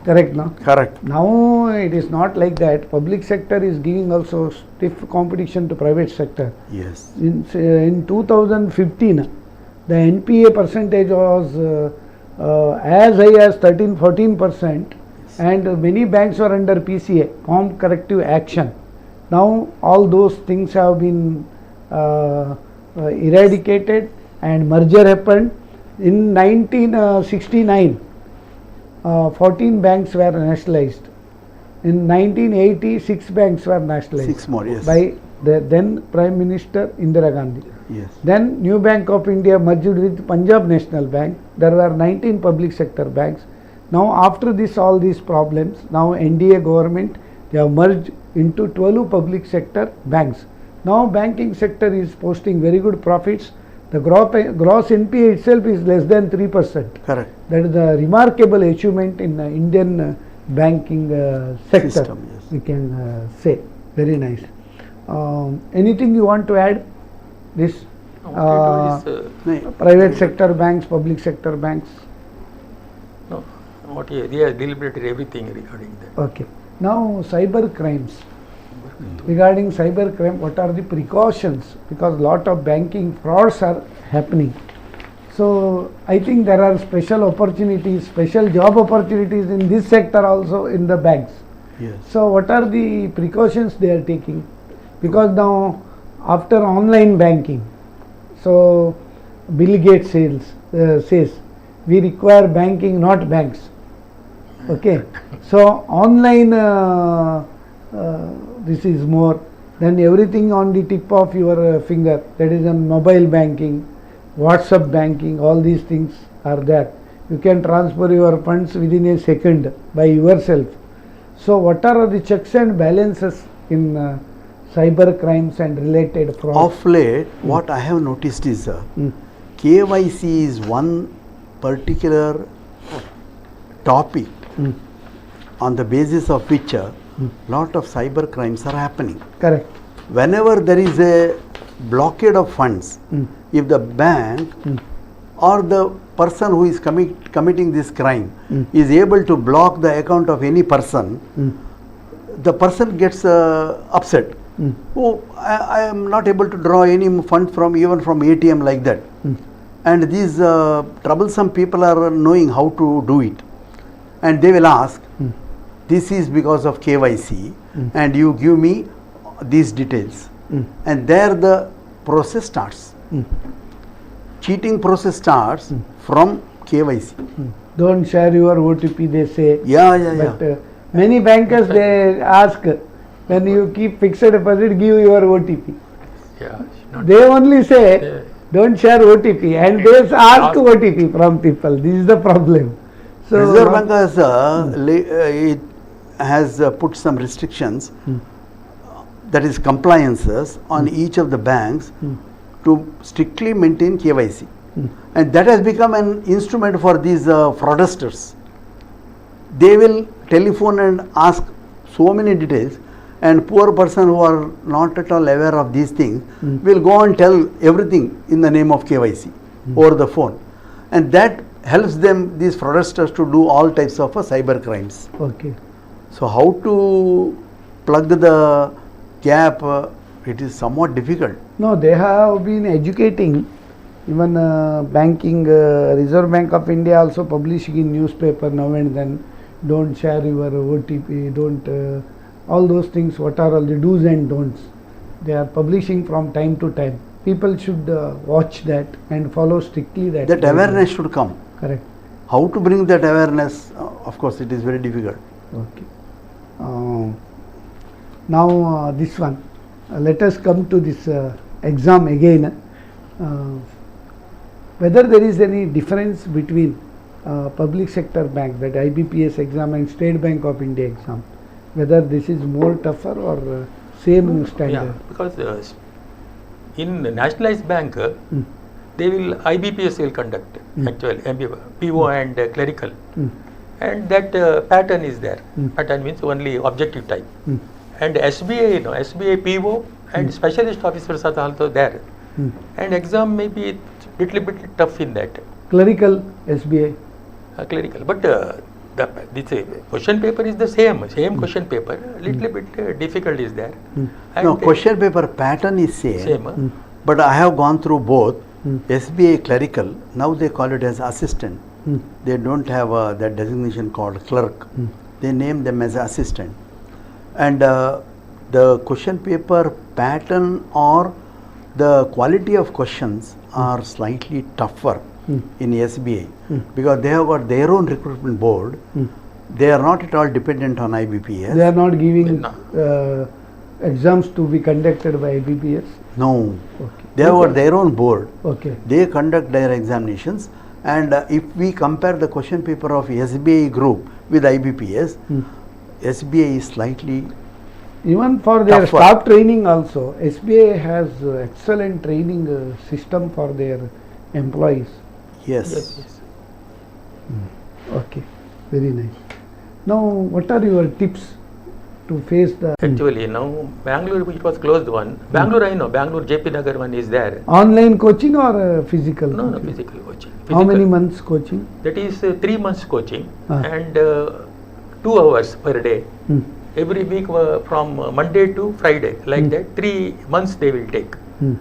[SPEAKER 1] Correct, no?
[SPEAKER 2] correct.
[SPEAKER 1] Now it is not like that. Public sector is giving also stiff competition to private sector.
[SPEAKER 2] Yes.
[SPEAKER 1] In 2015, the NPA percentage was as high as 13-14%, and many banks were under PCA, Prompt Corrective Action. Now all those things have been eradicated and merger happened. In 1969, 14 banks were nationalized. In 1980, 6 banks were nationalized.
[SPEAKER 2] 6 more, yes.
[SPEAKER 1] By the then Prime Minister Indira Gandhi.
[SPEAKER 2] Yes.
[SPEAKER 1] Then New Bank of India merged with Punjab National Bank. There were 19 public sector banks. Now after this, all these problems, now NDA government, they have merged into 12 public sector banks. Now banking sector is posting very good profits. The gross NPA itself is less than 3%.
[SPEAKER 2] Correct.
[SPEAKER 1] That is the remarkable achievement in Indian banking sector.
[SPEAKER 2] System, yes.
[SPEAKER 1] We can say. Very nice. Anything you want to add? This private sector banks, public sector banks.
[SPEAKER 3] No, what they have deliberated everything regarding that.
[SPEAKER 1] Okay. Now cyber crimes. Regarding cyber crime, what are the precautions? Because lot of banking frauds are happening. So I think there are special opportunities, special job opportunities in this sector also in the banks.
[SPEAKER 2] Yes.
[SPEAKER 1] So what are the precautions they are taking? Because now after online banking, so Bill Gates says we require banking, not banks. Okay. So online this is more than everything on the tip of your finger. That is on mobile banking, WhatsApp banking, all these things are there. You can transfer your funds within a second by yourself. So what are the checks and balances in cyber crimes and related fraud?
[SPEAKER 2] Of late, what I have noticed is KYC is one particular topic on the basis of which lot of cyber crimes are happening.
[SPEAKER 1] Correct.
[SPEAKER 2] Whenever there is a blockade of funds, if the bank or the person who is committing this crime is able to block the account of any person, the person gets upset. Oh, I am not able to draw any fund from even from ATM like that. And these troublesome people are knowing how to do it. And they will ask, this is because of KYC and you give me these details. And there the process starts. Cheating process starts from KYC.
[SPEAKER 1] Don't share your OTP, they say.
[SPEAKER 2] Yeah.
[SPEAKER 1] Many bankers, they ask, when you keep fixed deposit, give your OTP.
[SPEAKER 3] Yeah, not
[SPEAKER 1] They only say, don't share OTP, and they ask OTP from people. This is the problem. So
[SPEAKER 2] Reserve Bank has put some restrictions, that is compliances on each of the banks to strictly maintain KYC. And that has become an instrument for these fraudsters. They will telephone and ask so many details, and poor person who are not at all aware of these things will go and tell everything in the name of KYC over the phone. And that helps them, these fraudsters, to do all types of cyber crimes.
[SPEAKER 1] okay.
[SPEAKER 2] So how to plug the gap, it is somewhat difficult.
[SPEAKER 1] No, they have been educating, even banking, Reserve Bank of India also publishing in newspaper now and then, don't share your OTP, don't, all those things, what are all the do's and don'ts. They are publishing from time to time. People should watch that and follow strictly that.
[SPEAKER 2] That awareness should come.
[SPEAKER 1] Correct.
[SPEAKER 2] How to bring that awareness, of course it is very difficult.
[SPEAKER 1] Okay. Now this one, let us come to this exam again. Whether there is any difference between public sector bank, that IBPS exam, and State Bank of India exam, whether this is more tougher or same standard?
[SPEAKER 3] Yeah, because in nationalized bank, they will IBPS will conduct actually PO and clerical, and that pattern is there. Pattern means only objective type. And SBA, SBA PO and specialist officers are also there. And exam may be little bit tough in that.
[SPEAKER 1] Clerical, SBA.
[SPEAKER 3] Clerical, but this question paper is the same question paper. Little bit difficult is there.
[SPEAKER 2] No, question paper pattern is same. But I have gone through both. SBA clerical, now they call it as assistant. They don't have that designation called clerk. They name them as assistant. And the question paper pattern or the quality of questions are slightly tougher in SBA because they have got their own recruitment board. They are not at all dependent on IBPS.
[SPEAKER 1] They are not giving exams to be conducted by IBPS?
[SPEAKER 2] No.
[SPEAKER 1] Okay.
[SPEAKER 2] They have got their own board.
[SPEAKER 1] Okay.
[SPEAKER 2] They conduct their examinations, And if we compare the question paper of SBI group with IBPS, SBI is slightly
[SPEAKER 1] Even for their
[SPEAKER 2] tougher.
[SPEAKER 1] staff training also, SBI has excellent training system for their employees.
[SPEAKER 2] yes.
[SPEAKER 3] Yes, yes.
[SPEAKER 1] Okay, very nice. Now, what are your tips to face the
[SPEAKER 3] Actually, now Bangalore, it was closed one. Bangalore, I know. Bangalore JP Nagar one is there.
[SPEAKER 1] online coaching or physical?
[SPEAKER 3] No, no,
[SPEAKER 1] coaching?
[SPEAKER 3] physical coaching.
[SPEAKER 1] How many
[SPEAKER 3] Physical.
[SPEAKER 1] months coaching?
[SPEAKER 3] That is 3 months coaching
[SPEAKER 1] Ah.
[SPEAKER 3] and 2 hours per day.
[SPEAKER 1] Hmm.
[SPEAKER 3] Every week from Monday to Friday, like that. 3 months they will take.
[SPEAKER 1] Hmm.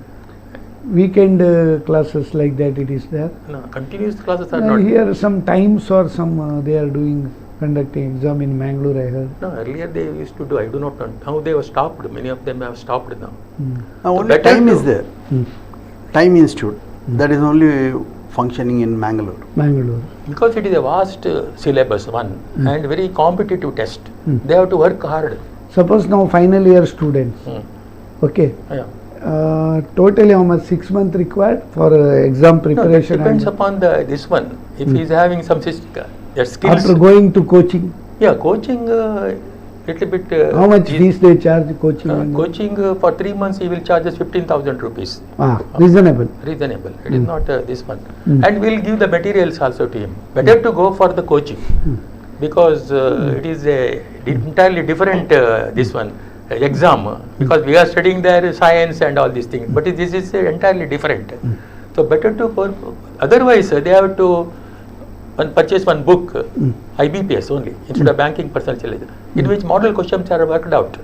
[SPEAKER 1] Weekend classes like that it is there.
[SPEAKER 3] No, continuous classes are
[SPEAKER 1] I
[SPEAKER 3] not.
[SPEAKER 1] hear some times or some they are doing conducting exam in Mangalore. I heard.
[SPEAKER 3] No, earlier they used to do. I do not know. Now they have stopped. Many of them have stopped now.
[SPEAKER 1] Hmm.
[SPEAKER 2] Now only
[SPEAKER 3] better
[SPEAKER 2] time
[SPEAKER 3] to-
[SPEAKER 2] is there.
[SPEAKER 1] Hmm.
[SPEAKER 2] Time Institute, that is only functioning in Mangalore.
[SPEAKER 1] Mangalore.
[SPEAKER 3] Because it is a vast syllabus one and very competitive test.
[SPEAKER 1] Hmm.
[SPEAKER 3] They have to work hard.
[SPEAKER 1] Suppose now final year students.
[SPEAKER 3] Hmm.
[SPEAKER 1] Okay.
[SPEAKER 3] Yeah.
[SPEAKER 1] Totally how much 6 months required for exam
[SPEAKER 3] No, it
[SPEAKER 1] preparation?
[SPEAKER 3] depends
[SPEAKER 1] and
[SPEAKER 3] upon this one. If he is having some their skills.
[SPEAKER 1] after going to coaching,
[SPEAKER 3] Yeah, coaching little bit.
[SPEAKER 1] how much
[SPEAKER 3] is-
[SPEAKER 1] fees they charge coaching? and-
[SPEAKER 3] Coaching for 3 months he will charge us 15,000 rupees.
[SPEAKER 1] Reasonable.
[SPEAKER 3] Reasonable. It is not this one.
[SPEAKER 1] Mm.
[SPEAKER 3] And we'll give the materials also to him. Better to go for the coaching because it is a entirely different this one exam because we are studying their science and all these things. But this is entirely different. So better to go. Otherwise they have to purchase one book, IBPS only, instead of banking personal in which model questions are worked out.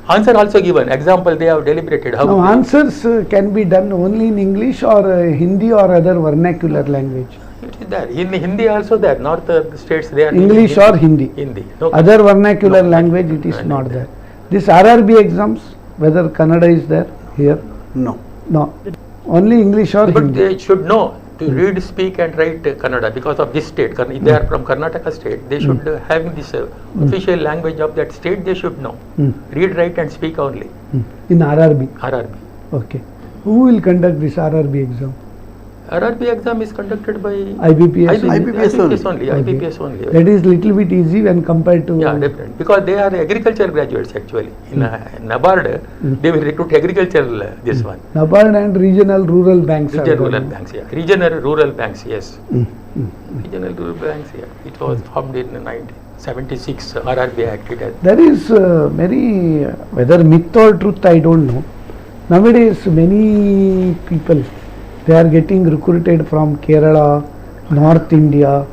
[SPEAKER 3] Answer also given. Example, they have deliberated how.
[SPEAKER 1] Now answers can be done only in English or Hindi or other vernacular language.
[SPEAKER 3] It is there. In Hindi also there. North states they are.
[SPEAKER 1] English or Hindi.
[SPEAKER 3] Hindi. No,
[SPEAKER 1] Other vernacular
[SPEAKER 3] No,
[SPEAKER 1] language it is
[SPEAKER 3] no,
[SPEAKER 1] not
[SPEAKER 3] no.
[SPEAKER 1] there. This RRB exams, whether Kannada is there here?
[SPEAKER 2] No.
[SPEAKER 1] No. Only English or
[SPEAKER 3] but
[SPEAKER 1] Hindi.
[SPEAKER 3] they should know to read, speak and write Kannada because of this state. If they are from Karnataka state, they should have this official language of that state. They should know. Read, write and speak only.
[SPEAKER 1] In RRB.
[SPEAKER 3] RRB.
[SPEAKER 1] Okay. Who will conduct this RRB exam?
[SPEAKER 3] RRB exam is conducted by
[SPEAKER 1] IBPS?
[SPEAKER 2] IBPS
[SPEAKER 3] only.
[SPEAKER 1] Okay.
[SPEAKER 3] IBPS only.
[SPEAKER 1] That is little bit easy when compared to.
[SPEAKER 3] Yeah, different. Because they are agriculture graduates actually. In NABARD, they will recruit agricultural this one.
[SPEAKER 1] NABARD and regional rural banks. are
[SPEAKER 3] Regional
[SPEAKER 1] there.
[SPEAKER 3] rural banks, yeah. Regional rural banks, yes. Regional rural banks, yeah. It was formed in 1976, RRB Act. It has.
[SPEAKER 1] There is very, whether myth or truth, I don't know. Nowadays, many people, they are getting recruited from Kerala, North India,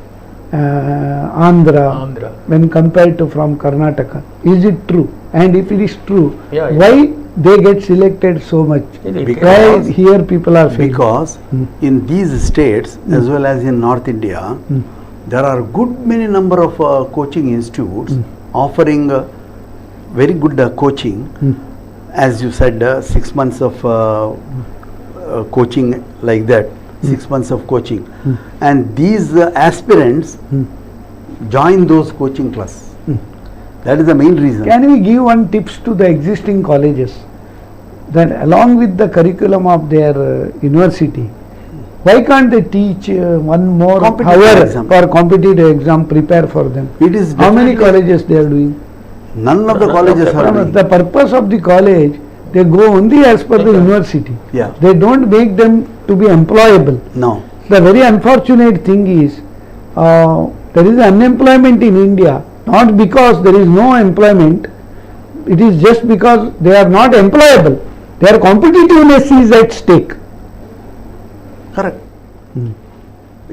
[SPEAKER 1] Andhra, when compared to from Karnataka. Is it true? And if it is true,
[SPEAKER 3] Yeah, yeah.
[SPEAKER 1] why they get selected so much? Why
[SPEAKER 2] Because-
[SPEAKER 1] here people are failing?
[SPEAKER 2] Because in these states as well as in North India, there are good many number of coaching institutes offering very good coaching. As you said, 6 months of coaching like that, 6 months of coaching. And these aspirants join those coaching classes. That is the main reason.
[SPEAKER 1] Can we give one tips to the existing colleges that along with the curriculum of their university, why can't they teach one more
[SPEAKER 2] Competitive
[SPEAKER 1] hour
[SPEAKER 2] exam.
[SPEAKER 1] for competitive exam, prepare for them?
[SPEAKER 2] It is
[SPEAKER 1] How many
[SPEAKER 2] definitely-
[SPEAKER 1] colleges they are doing?
[SPEAKER 2] None of the
[SPEAKER 3] None of
[SPEAKER 2] colleges
[SPEAKER 3] the
[SPEAKER 2] are
[SPEAKER 1] No,
[SPEAKER 2] doing.
[SPEAKER 1] the purpose of the college, they go only as per the
[SPEAKER 3] Okay.
[SPEAKER 1] university.
[SPEAKER 2] Yeah.
[SPEAKER 1] They don't make them to be employable.
[SPEAKER 2] No.
[SPEAKER 1] The very unfortunate thing is, there is unemployment in India, not because there is no employment, it is just because they are not employable. Their competitiveness is at stake.
[SPEAKER 2] Correct.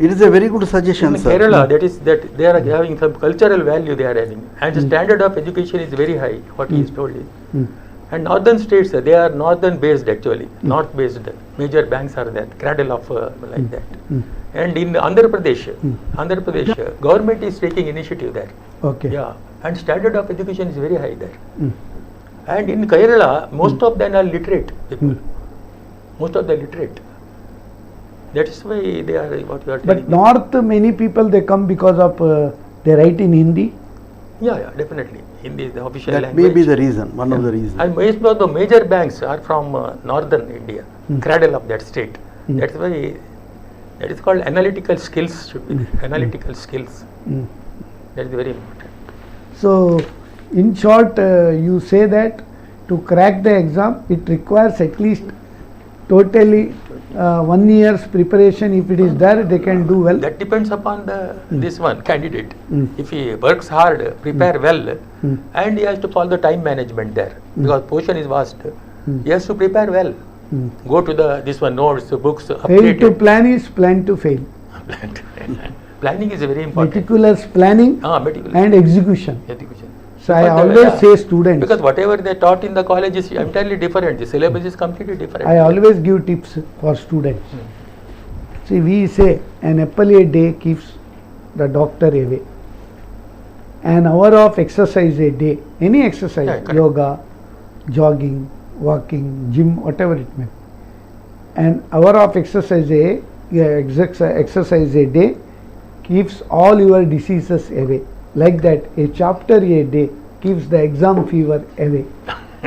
[SPEAKER 2] It is a very good suggestion,
[SPEAKER 3] In
[SPEAKER 2] sir.
[SPEAKER 3] Kerala, that they are having some cultural value they are having, and the standard of education is very high. What he is told is, and northern states they are northern based actually, north based. Major banks are there, cradle of like that. And in Andhra Pradesh, government is taking initiative there.
[SPEAKER 1] Okay.
[SPEAKER 3] Yeah, and standard of education is very high there. And in Kerala, most of them are literate people. Most of them literate. That is why they are what you are telling.
[SPEAKER 1] But north, many people they come because of they write in Hindi.
[SPEAKER 3] Yeah, definitely. Hindi is the official
[SPEAKER 2] That
[SPEAKER 3] language.
[SPEAKER 2] may be the reason, one of the reasons.
[SPEAKER 3] And most of the major banks are from northern India, cradle of that state. That's why That is called analytical skills. Should be there. Analytical skills. That is very important.
[SPEAKER 1] So, in short, you say that to crack the exam, it requires at least totally 1 year's preparation. If it is there, they can do well.
[SPEAKER 3] That depends upon this one candidate. If he works hard, prepare well, and he has to follow the time management there, because portion is vast. He has to prepare well. Go to this one notes, books.
[SPEAKER 1] Fail to plan is plan to fail.
[SPEAKER 3] Planning is very important.
[SPEAKER 1] Meticulous planning
[SPEAKER 3] Meticulous.
[SPEAKER 1] and execution.
[SPEAKER 3] Education.
[SPEAKER 1] So I
[SPEAKER 3] Because
[SPEAKER 1] always say students.
[SPEAKER 3] Because whatever they taught in the college is entirely different. The syllabus is completely different.
[SPEAKER 1] I always give tips for students. See, we say an apple a day keeps the doctor away. An hour of exercise a day, any exercise,
[SPEAKER 3] Yeah, correct.
[SPEAKER 1] yoga, jogging, walking, gym, whatever it may be. An hour of exercise a day keeps all your diseases away. Like that, a chapter a day keeps the exam fever away.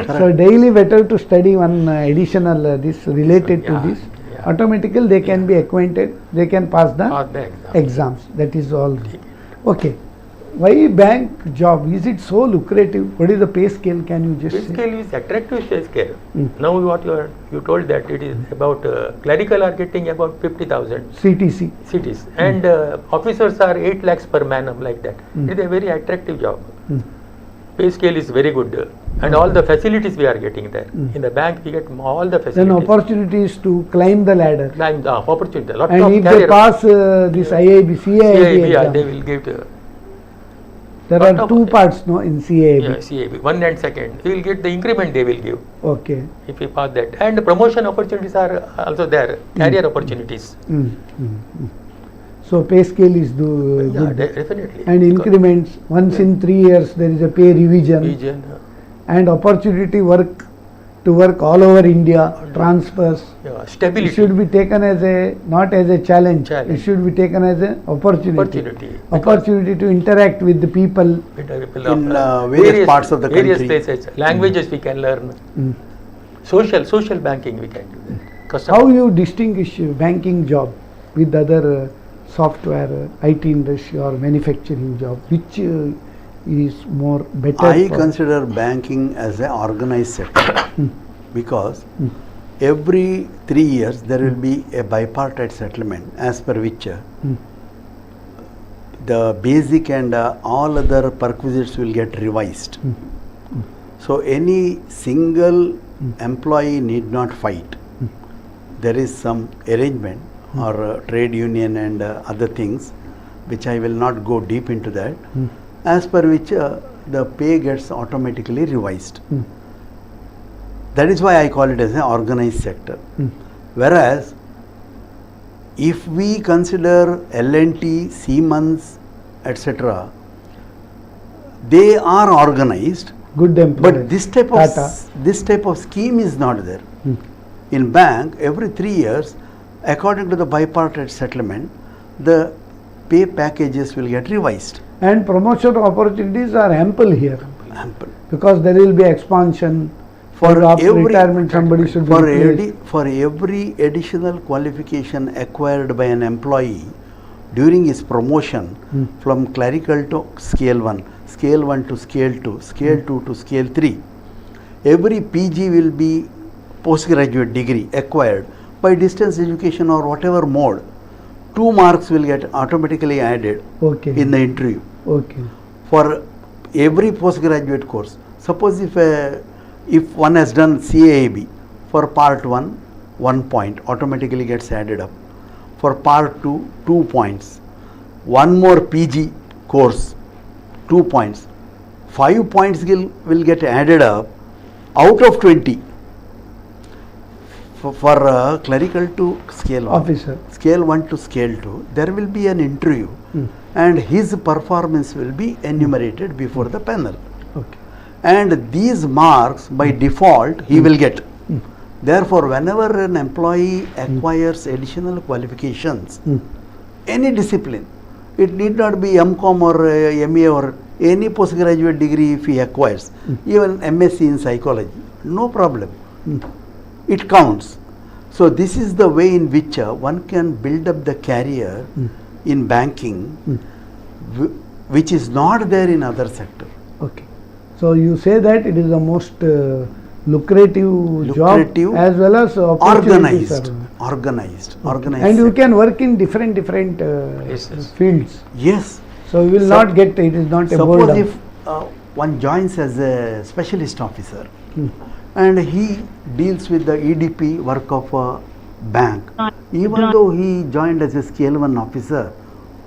[SPEAKER 1] So daily better to study one additional this related to this. Automatically they can be acquainted, they can pass the exams. That is all. Okay. Why bank job? Is it so lucrative? What is the pay scale? Can you just
[SPEAKER 3] Pay
[SPEAKER 1] say?
[SPEAKER 3] scale is attractive pay scale. Now what you told that it is about clerical are getting about 50,000
[SPEAKER 1] CTC.
[SPEAKER 3] cities, and officers are 8 lakhs per annum, like that. It is a very attractive job. Pay scale is very good, and all the facilities we are getting there. In the bank we get all the facilities.
[SPEAKER 1] Then opportunities to climb the ladder.
[SPEAKER 3] Climb the opportunity. Lot
[SPEAKER 1] And
[SPEAKER 3] of
[SPEAKER 1] if they
[SPEAKER 3] career
[SPEAKER 1] pass this IIB, CAIB exam,
[SPEAKER 3] they will give
[SPEAKER 1] there
[SPEAKER 3] lot
[SPEAKER 1] are
[SPEAKER 3] of-
[SPEAKER 1] two parts no in CAIB.
[SPEAKER 3] CAB, 1 and 2nd. He will get the increment they will give
[SPEAKER 1] Okay.
[SPEAKER 3] if he pass that. And promotion opportunities are also there, career opportunities.
[SPEAKER 1] So pay scale is good.
[SPEAKER 3] Definitely.
[SPEAKER 1] And
[SPEAKER 3] Because
[SPEAKER 1] increments, once in 3 years there is a pay revision,
[SPEAKER 3] region,
[SPEAKER 1] and opportunity to work all over India, transfers. It
[SPEAKER 3] stability.
[SPEAKER 1] should be taken as not as a challenge.
[SPEAKER 3] Challenge.
[SPEAKER 1] It should be taken as an opportunity.
[SPEAKER 3] Opportunity.
[SPEAKER 1] To interact with the people.
[SPEAKER 3] In
[SPEAKER 2] various parts of the
[SPEAKER 3] various
[SPEAKER 2] country.
[SPEAKER 3] places. Languages we can learn. Social banking we can do that.
[SPEAKER 1] How you distinguish banking job with other software, IT industry or manufacturing job? Which is more better?
[SPEAKER 2] I consider banking as an organized sector because every 3 years there will be a bipartite settlement as per which the basic and all other perquisites will get revised. So any single employee need not fight. There is some arrangement or trade union and other things which I will not go deep into that, as per which the pay gets automatically revised. That is why I call it as an organized sector. Whereas if we consider L&T, Siemens, etc., they are organized,
[SPEAKER 1] Good employees.
[SPEAKER 2] but this type of scheme is not there. In bank, every 3 years, according to the bipartite settlement, the pay packages will get revised.
[SPEAKER 1] And promotion opportunities are ample here
[SPEAKER 2] Ample.
[SPEAKER 1] because there will be expansion.
[SPEAKER 2] For
[SPEAKER 1] after
[SPEAKER 2] every
[SPEAKER 1] retirement, somebody should be replaced.
[SPEAKER 2] for every additional qualification acquired by an employee during his promotion from clerical to scale 1, scale 1 to scale 2, scale 2 to scale 3, every PG will be postgraduate degree acquired by distance education or whatever mode. 2 marks will get automatically added in the interview. For every postgraduate course. Suppose if one has done CAAB, for part 1, 1 point automatically gets added up. For part 2, 2 points. One more PG course, 2 points. 5 points will get added up out of 20. For clerical to scale 1,
[SPEAKER 1] Officer.
[SPEAKER 2] scale 1 to scale 2, there will be an interview and his performance will be enumerated before the panel. And these marks by default he will get. Therefore, whenever an employee acquires additional qualifications, any discipline, it need not be MCom or MA or any postgraduate degree if he acquires, even MSc in psychology, no problem. It counts. So this is the way in which one can build up the career in banking, which is not there in other sector.
[SPEAKER 1] Okay. So you say that it is the most lucrative job as well as opportunities
[SPEAKER 2] organized.
[SPEAKER 1] And you can work in different fields.
[SPEAKER 2] Yes.
[SPEAKER 1] So you will not get, it is not a
[SPEAKER 2] Suppose
[SPEAKER 1] boredom.
[SPEAKER 2] if one joins as a specialist officer and he deals with the EDP work of a bank, even though he joined as a scale 1 officer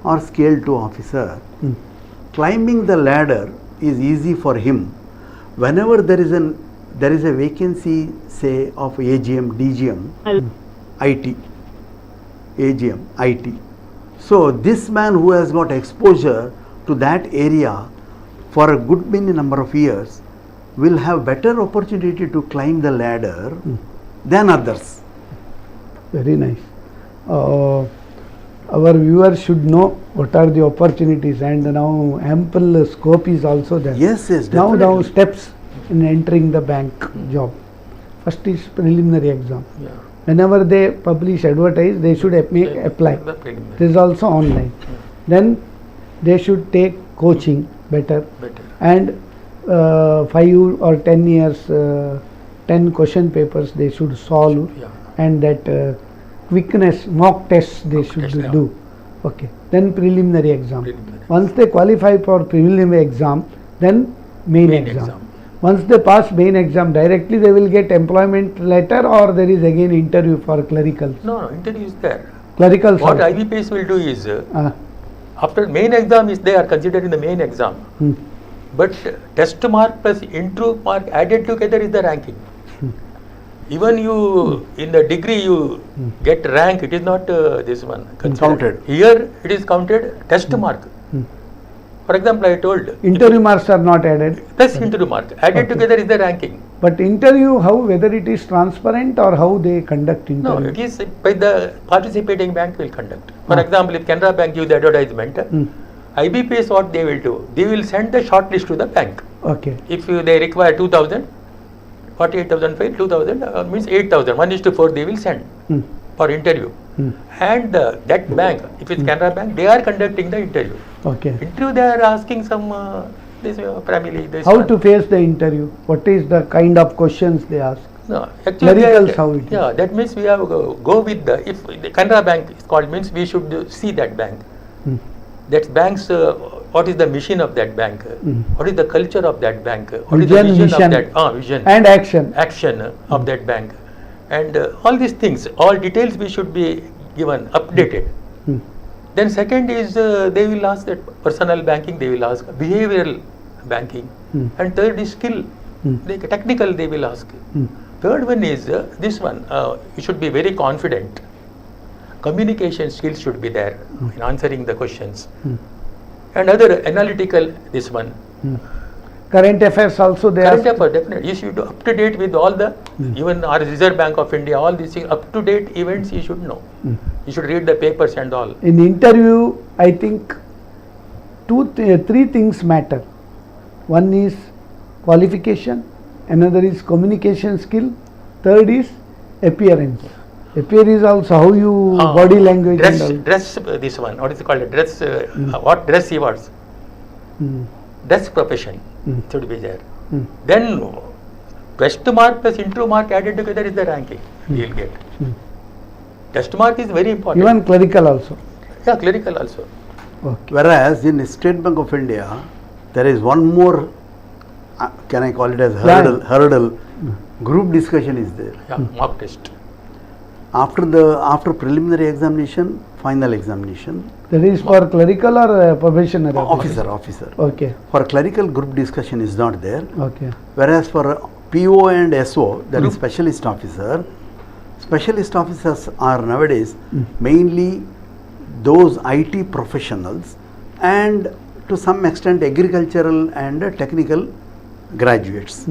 [SPEAKER 2] or scale 2 officer, climbing the ladder is easy for him. Whenever there is a vacancy, say of AGM, DGM, IT, AGM, IT. So this man who has got exposure to that area for a good many number of years will have better opportunity to climb the ladder than others.
[SPEAKER 1] Very nice. Our viewers should know what are the opportunities, and now ample scope is also there.
[SPEAKER 2] Yes,
[SPEAKER 1] Now
[SPEAKER 2] definitely.
[SPEAKER 1] steps in entering the bank job. First is preliminary exam.
[SPEAKER 3] Yeah.
[SPEAKER 1] Whenever they publish advertise, they should apply.
[SPEAKER 3] The preliminary.
[SPEAKER 1] This is also online. Then they should take coaching better, and 5 or 10 years 10 question papers they should solve,
[SPEAKER 3] Yeah.
[SPEAKER 1] and that quickness mock tests they should
[SPEAKER 3] test, yeah.
[SPEAKER 1] do. Okay. Then preliminary exam.
[SPEAKER 3] Preliminary.
[SPEAKER 1] Once they qualify for preliminary exam, then main exam. Once they pass main exam, directly they will get employment letter, or there is again interview for clericals.
[SPEAKER 3] No, interview is there.
[SPEAKER 1] Clericals.
[SPEAKER 3] What
[SPEAKER 1] also.
[SPEAKER 3] IBPS will do is, after main exam is they are considered in the main exam, but test mark plus intro mark added together is the ranking. Even you in the degree you get rank, it is not this one considered.
[SPEAKER 2] Counted.
[SPEAKER 3] Here it is counted test mark. For example, I told
[SPEAKER 1] Interview marks are not added.
[SPEAKER 3] plus interview mark added together is the ranking.
[SPEAKER 1] But interview, how, whether it is transparent or how they conduct
[SPEAKER 3] No,
[SPEAKER 1] interview?
[SPEAKER 3] it is by the participating bank will conduct. For example, if Canara Bank give the advertisement, IBPS what they will do? They will send the short list to the bank.
[SPEAKER 1] Okay.
[SPEAKER 3] If they require 2,000, 48,000 fail, 2,000 means 8,000. 1:4 they will send for interview. And that bank, if it's Canara Bank, they are conducting the interview.
[SPEAKER 1] Okay.
[SPEAKER 3] Interview they are asking some this family. This
[SPEAKER 1] How
[SPEAKER 3] one.
[SPEAKER 1] to face the interview? What is the kind of questions they ask?
[SPEAKER 3] No, actually,
[SPEAKER 1] Clericals, how it is?
[SPEAKER 3] yeah, that means we have to go with the, if the Canara Bank is called, means we should see that bank. That bank's, what is the mission of that bank? What is the culture of that bank? What is the
[SPEAKER 1] Vision,
[SPEAKER 3] vision
[SPEAKER 1] mission.
[SPEAKER 3] of that? Vision.
[SPEAKER 1] And action.
[SPEAKER 3] Action of that bank. And all these things, all details we should be given, updated. Then second is they will ask that personal banking, they will ask behavioral banking. And third is skill, technical they will ask. Third one is this one, you should be very confident. Communication skills should be there in answering the questions. And other analytical, this one.
[SPEAKER 1] Current affairs also they
[SPEAKER 3] Current
[SPEAKER 1] ask.
[SPEAKER 3] affairs, definitely. You should be up to date with all the, even our Reserve Bank of India, all these things, up to date events you should know. You should read the papers and all.
[SPEAKER 1] In interview, I think 3 things matter. One is qualification, another is communication skill, third is appearance. Appearance is also how you body language
[SPEAKER 3] Dress,
[SPEAKER 1] and all.
[SPEAKER 3] dress this one, what is it called? Dress, what dress he was? Dress profession should be there. Then test mark plus intro mark added together is the ranking you will get. Test mark is very important.
[SPEAKER 1] Even clerical also.
[SPEAKER 3] Yeah, clerical also.
[SPEAKER 1] Okay.
[SPEAKER 2] Whereas in State Bank of India, there is one more, can I call it as hurdle, group discussion is there.
[SPEAKER 3] Yeah, mock test.
[SPEAKER 2] After preliminary examination, final examination.
[SPEAKER 1] That is for clerical or probationary
[SPEAKER 2] Officer.
[SPEAKER 1] Okay.
[SPEAKER 2] For clerical, group discussion is not there.
[SPEAKER 1] Okay.
[SPEAKER 2] Whereas for PO and SO, that is specialist officer, specialist officers are nowadays mainly those IT professionals and to some extent agricultural and technical graduates.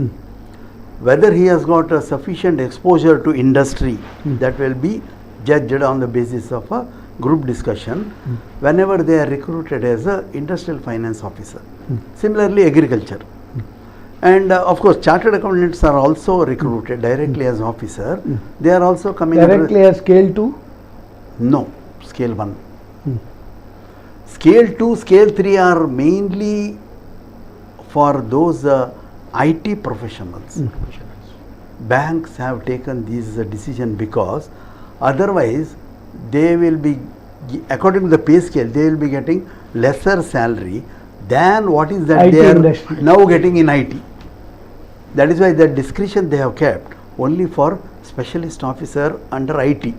[SPEAKER 2] Whether he has got a sufficient exposure to industry, that will be judged on the basis of a group discussion whenever they are recruited as a industrial finance officer. Similarly, agriculture. And of course, chartered accountants are also recruited directly as officer. They are also coming
[SPEAKER 1] Directly as scale 2?
[SPEAKER 2] No, scale 1. Scale 2, scale 3 are mainly for those IT professionals. Banks have taken this decision because otherwise they will be, according to the pay scale, they will be getting lesser salary than what is that
[SPEAKER 1] IT
[SPEAKER 2] they are
[SPEAKER 1] industry.
[SPEAKER 2] now getting in IT. That is why the discretion they have kept only for specialist officer under IT.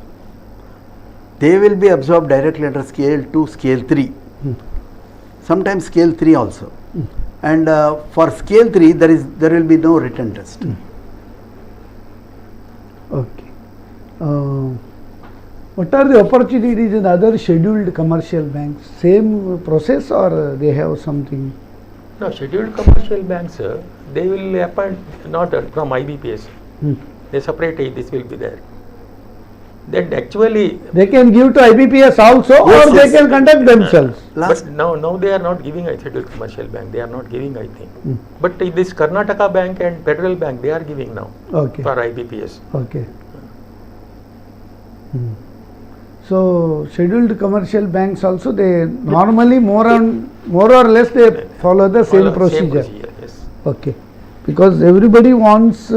[SPEAKER 2] They will be absorbed directly under scale 2, scale 3. Sometimes scale 3 also. And for scale 3 there will be no written test.
[SPEAKER 1] Okay. What are the opportunities in other scheduled commercial banks? Same process or they have something?
[SPEAKER 3] No, scheduled commercial banks, they will appoint not from IBPS. They separate, this will be there. Then actually,
[SPEAKER 1] They can give to IBPS also
[SPEAKER 2] Yes,
[SPEAKER 1] or
[SPEAKER 2] yes.
[SPEAKER 1] they can conduct themselves.
[SPEAKER 2] Last
[SPEAKER 3] but now they are not giving a scheduled commercial bank. They are not giving, I think. But this Karnataka Bank and Federal Bank, they are giving now
[SPEAKER 1] Okay.
[SPEAKER 3] for IBPS.
[SPEAKER 1] Okay. So scheduled commercial banks also, they normally more or less they follow the same procedure.
[SPEAKER 3] Yes.
[SPEAKER 1] Okay. Because everybody wants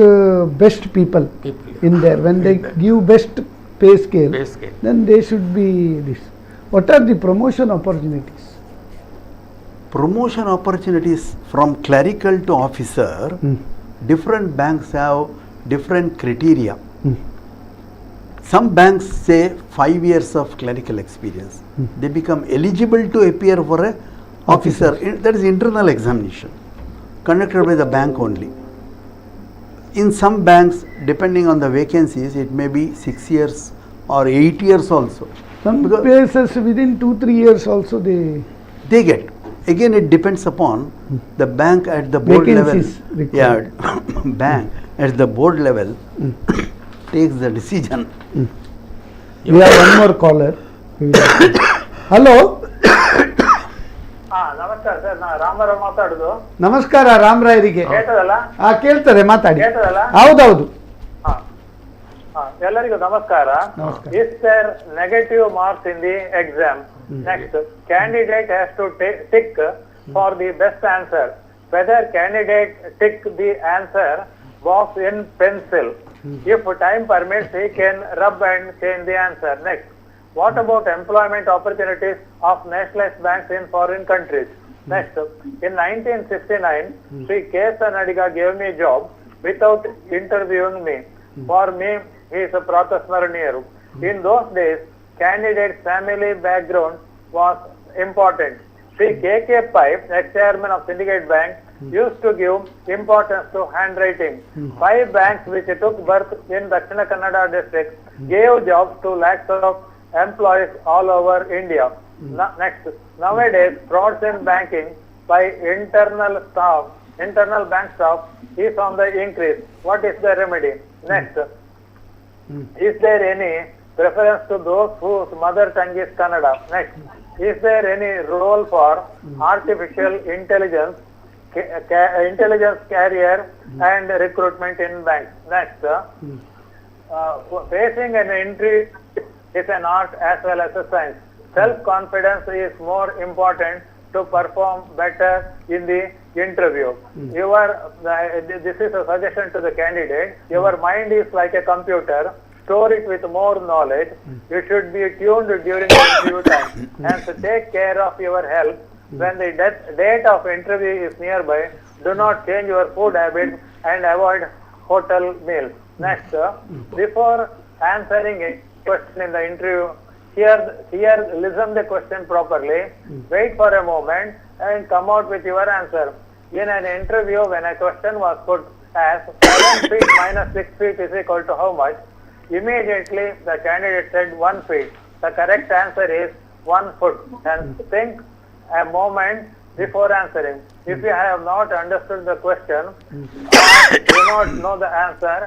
[SPEAKER 1] best people
[SPEAKER 3] People,
[SPEAKER 1] in there. When they
[SPEAKER 3] Feedback.
[SPEAKER 1] give best pay scale,
[SPEAKER 3] Pay scale.
[SPEAKER 1] then they should be this. What are the promotion opportunities?
[SPEAKER 2] promotion opportunities from clerical to officer, different banks have different criteria. Some banks say 5 years of clerical experience. They become eligible to appear for a officer. That is internal examination conducted by the bank only. In some banks, depending on the vacancies, it may be 6 years or 8 years also.
[SPEAKER 1] Some
[SPEAKER 2] Because
[SPEAKER 1] places within 2-3 years also
[SPEAKER 2] they get. Again, it depends upon the bank at the board
[SPEAKER 1] Vacancies
[SPEAKER 2] level.
[SPEAKER 1] required.
[SPEAKER 2] Yeah, bank at the board level takes the decision.
[SPEAKER 1] we have one more caller. Hello.
[SPEAKER 5] ನಮಸ್ಕಾರ sir, ನಾ ರಾಮರಾವ್ ಮಾತಾಡುದು.
[SPEAKER 1] ನಮಸ್ಕಾರ ರಾಮರಾಯರಿಗೆ.
[SPEAKER 5] ಕೇಳ್ತದಲ್ಲ?
[SPEAKER 1] ಕೇಳ್ತದೆ, ಮಾತಾಡಿ.
[SPEAKER 5] ಕೇಳ್ತದಲ್ಲ?
[SPEAKER 1] ಹೌದೌದು.
[SPEAKER 5] ಎಲ್ಲರಿಗೂ ನಮಸ್ಕಾರ.
[SPEAKER 1] ನಮಸ್ಕಾರ.
[SPEAKER 5] Is there negative marks in the exam? Next, candidate has to tick for the best answer. Whether candidate tick the answer box in pencil. If time permits, he can rub and change the answer. Next, what about employment opportunities of nationalized banks in foreign countries? Next, in 1969, Sri K. Sanadiga gave me a job without interviewing me. For me, he is a Pratasmaraniyaru. In those days, candidate's family background was important. Sri K.K. Pipe, ex-chairman of Syndicate Bank, used to give importance to handwriting. 5 banks which took birth in Dakshina Kannada district gave jobs to lakhs of employees all over India. Next, nowadays, frauds in banking by internal bank staff is on the increase. What is the remedy? Next, is there any preference to those whose mother tongue is Kannada? Next, is there any role for artificial intelligence carrier and recruitment in banks? Next, facing an entry is an art as well as a science. Self-confidence is more important to perform better in the interview. This is a suggestion to the candidate. Your mind is like a computer. Store it with more knowledge. You should be tuned during the interview time. And to take care of your health, when the date of interview is nearby, do not change your food habits and avoid hotel meals. Next, before answering a question in the interview, listen the question properly, wait for a moment and come out with your answer. In an interview, when a question was put as 7 feet minus 6 feet is equal to how much, immediately the candidate said 1 feet. The correct answer is 1 foot. And think a moment before answering. If you have not understood the question or do not know the answer,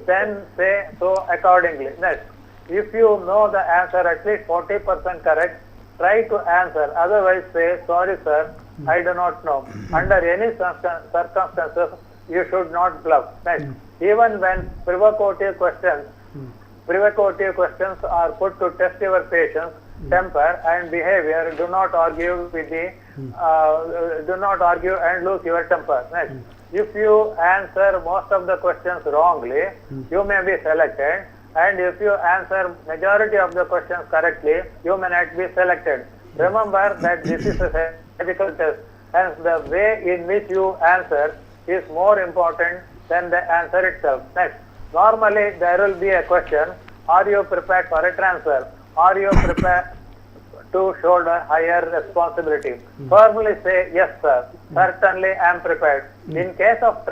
[SPEAKER 5] then say so accordingly. Next, if you know the answer at least 40% correct, try to answer. Otherwise say, sorry sir, I do not know. Under any circumstances, you should not bluff. Next, even when provocative questions are put to test your patience, temper and behavior, do not argue and lose your temper. Next, if you answer most of the questions wrongly, you may be selected, and if you answer majority of the questions correctly, you may not be selected. Remember that this is a ethical test, hence the way in which you answer is more important than the answer itself. Next, normally there will be a question, are you prepared for a transfer? Are you prepared to shoulder higher responsibility? Firmly say, yes sir, certainly I am prepared. In case of